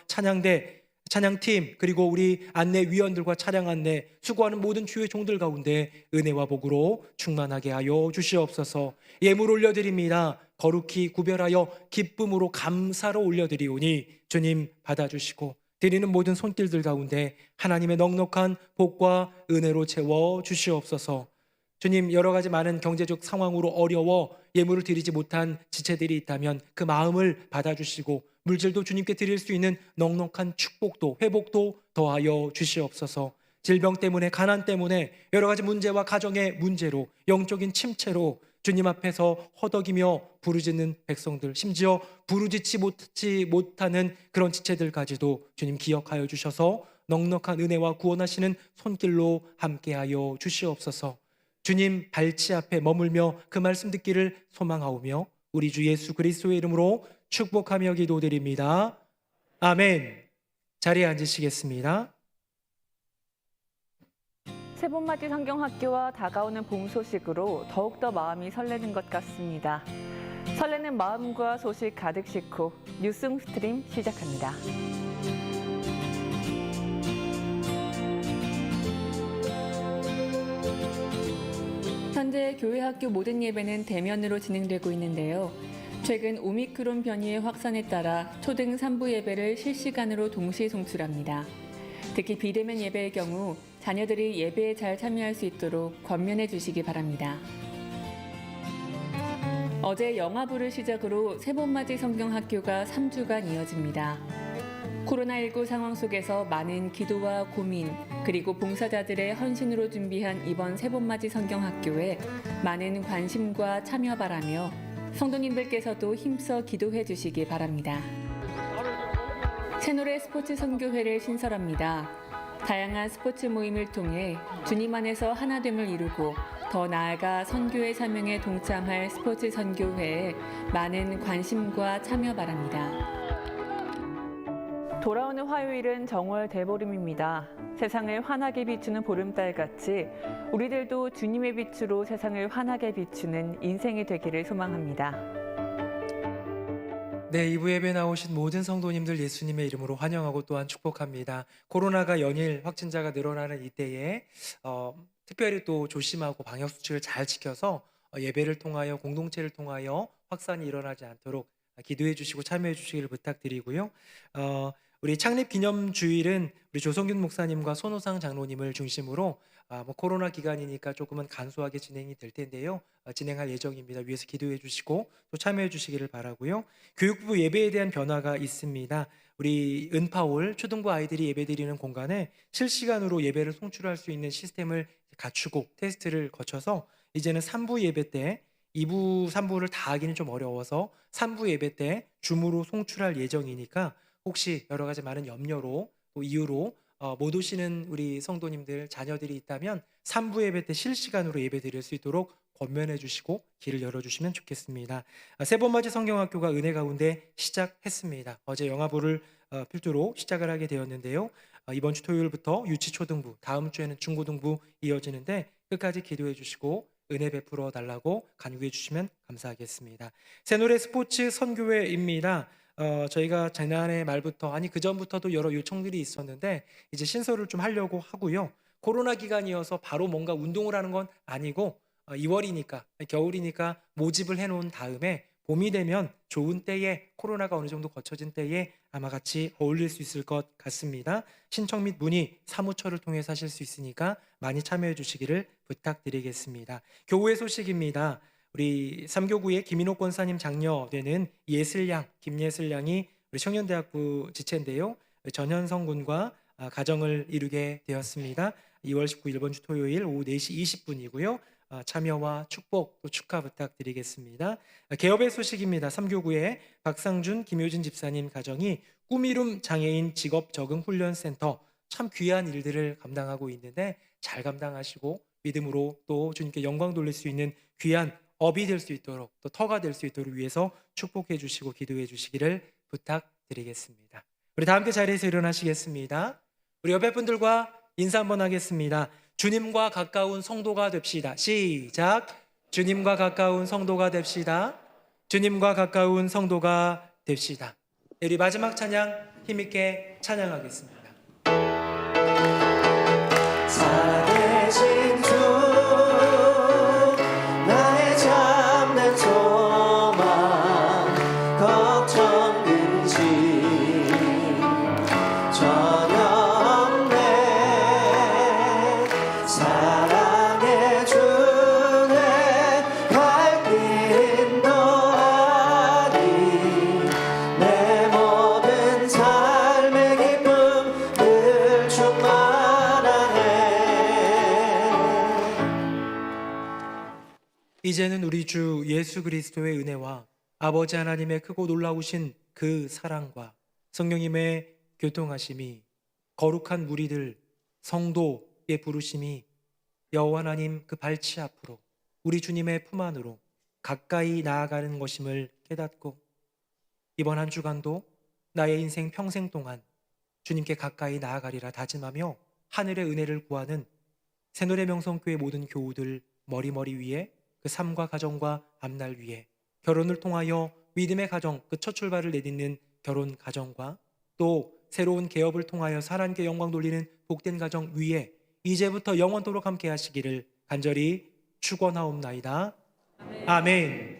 [SPEAKER 5] 찬양팀, 그리고 우리 안내위원들과 차량 안내 수고하는 모든 주의 종들 가운데 은혜와 복으로 충만하게 하여 주시옵소서. 예물 올려드립니다. 거룩히 구별하여 기쁨으로 감사로 올려드리오니 주님 받아주시고 드리는 모든 손길들 가운데 하나님의 넉넉한 복과 은혜로 채워 주시옵소서. 주님, 여러 가지 많은 경제적 상황으로 어려워 예물을 드리지 못한 지체들이 있다면 그 마음을 받아주시고 물질도 주님께 드릴 수 있는 넉넉한 축복도 회복도 더하여 주시옵소서. 질병 때문에, 가난 때문에, 여러 가지 문제와 가정의 문제로, 영적인 침체로 주님 앞에서 허덕이며 부르짖는 백성들, 심지어 부르짖지 못하는 그런 지체들까지도 주님 기억하여 주셔서 넉넉한 은혜와 구원하시는 손길로 함께하여 주시옵소서. 주님 발치 앞에 머물며 그 말씀 듣기를 소망하오며 우리 주 예수 그리스도의 이름으로 축복하며 기도드립니다. 아멘. 자리에 앉으시겠습니다.
[SPEAKER 6] 세번맞이 성경학교와 다가오는 봄 소식으로 더욱더 마음이 설레는 것 같습니다. 설레는 마음과 소식 가득 싣고 뉴스 스트림 시작합니다. 현재 교회 학교 모든 예배는 대면으로 진행되고 있는데요. 최근 오미크론 변이의 확산에 따라 초등 3부 예배를 실시간으로 동시 송출합니다. 특히 비대면 예배의 경우 자녀들이 예배에 잘 참여할 수 있도록 권면해 주시기 바랍니다. 어제 영화부를 시작으로 세번맞이 성경학교가 3주간 이어집니다. 코로나19 상황 속에서 많은 기도와 고민 그리고 봉사자들의 헌신으로 준비한 이번 세번맞이 성경학교에 많은 관심과 참여 바라며 성도님들께서도 힘써 기도해 주시기 바랍니다. 새노래 스포츠 선교회를 신설합니다. 다양한 스포츠 모임을 통해 주님 안에서 하나됨을 이루고 더 나아가 선교의 사명에 동참할 스포츠 선교회에 많은 관심과 참여 바랍니다. 돌아오는 화요일은 정월 대보름입니다. 세상을 환하게 비추는 보름달같이 우리들도 주님의 빛으로 세상을 환하게 비추는 인생이 되기를 소망합니다.
[SPEAKER 5] 네, 2부 예배 나오신 모든 성도님들 예수님의 이름으로 환영하고 또한 축복합니다. 코로나가 연일 확진자가 늘어나는 이때에 특별히 또 조심하고 방역 수칙을 잘 지켜서 예배를 통하여 공동체를 통하여 확산이 일어나지 않도록 기도해 주시고 참여해 주시기를 부탁드리고요. 우리 창립 기념 주일은 우리 조성균 목사님과 손호상 장로님을 중심으로 코로나 기간이니까 조금은 간소하게 진행이 될 텐데요. 진행할 예정입니다. 위에서 기도해 주시고 또 참여해 주시기를 바라고요. 교육부 예배에 대한 변화가 있습니다. 우리 은파올 초등부 아이들이 예배드리는 공간에 실시간으로 예배를 송출할 수 있는 시스템을 갖추고 테스트를 거쳐서 이제는 3부 예배 때 2부, 3부를 다 하기는 좀 어려워서 3부 예배 때 줌으로 송출할 예정이니까 혹시 여러 가지 많은 염려로 또 이유로 못 오시는 우리 성도님들 자녀들이 있다면 3부 예배 때 실시간으로 예배 드릴 수 있도록 권면해 주시고 길을 열어주시면 좋겠습니다. 세번맞이 성경학교가 은혜 가운데 시작했습니다. 어제 영화부를 필두로 시작을 하게 되었는데요. 이번 주 토요일부터 유치초등부, 다음 주에는 중고등부 이어지는데 끝까지 기도해 주시고 은혜 베풀어 달라고 간구해 주시면 감사하겠습니다. 새노래 스포츠 선교회입니다. 저희가 지난해 말부터 그 전부터도 여러 요청들이 있었는데 이제 신설을 좀 하려고 하고요. 코로나 기간이어서 바로 뭔가 운동을 하는 건 아니고 2월이니까 겨울이니까 모집을 해놓은 다음에 봄이 되면 좋은 때에 코로나가 어느 정도 거쳐진 때에 아마 같이 어울릴 수 있을 것 같습니다. 신청 및 문의 사무처를 통해서 하실 수 있으니까 많이 참여해 주시기를 부탁드리겠습니다. 교회 소식입니다. 우리 삼교구의 김인옥 권사님 장녀되는 예슬양, 김예슬양이 우리 청년대학부 지체인데요. 전현성 군과 가정을 이루게 되었습니다. 2월 19일 이번 주 토요일 오후 4시 20분이고요. 참여와 축복 또 축하 부탁드리겠습니다. 개업의 소식입니다. 삼교구의 박상준, 김효진 집사님 가정이 꿈이룸 장애인 직업 적응 훈련센터 참 귀한 일들을 감당하고 있는데 잘 감당하시고 믿음으로 또 주님께 영광 돌릴 수 있는 귀한 업이 될 수 있도록 또 터가 될 수 있도록 위해서 축복해 주시고 기도해 주시기를 부탁드리겠습니다. 우리 다 함께 자리에서 일어나시겠습니다. 우리 옆에 분들과 인사 한번 하겠습니다. 주님과 가까운 성도가 됩시다. 시작. 주님과 가까운 성도가 됩시다. 주님과 가까운 성도가 됩시다. 우리 마지막 찬양 힘있게 찬양하겠습니다.
[SPEAKER 3] 살아계신 주 나의 참된 소망 걱정 근심 전혀 없네 사랑해 주네 갈 길도 아니 내 모든 삶의 기쁨 늘 충만하네.
[SPEAKER 5] 이제는 우리 주 예수 그리스도의 은혜와 아버지 하나님의 크고 놀라우신 그 사랑과 성령님의 교통하심이 거룩한 무리들 성도의 부르심이 여호와 하나님 그 발치 앞으로 우리 주님의 품 안으로 가까이 나아가는 것임을 깨닫고 이번 한 주간도 나의 인생 평생 동안 주님께 가까이 나아가리라 다짐하며 하늘의 은혜를 구하는 새노래 명성교회 모든 교우들 머리머리 위에 그 삶과 가정과 앞날 위에 결혼을 통하여 믿음의 가정 그 첫 출발을 내딛는 결혼 가정과 또 새로운 개업을 통하여 하나님께 영광 돌리는 복된 가정 위에 이제부터 영원토록 함께 하시기를 간절히 축원하옵나이다. 아멘.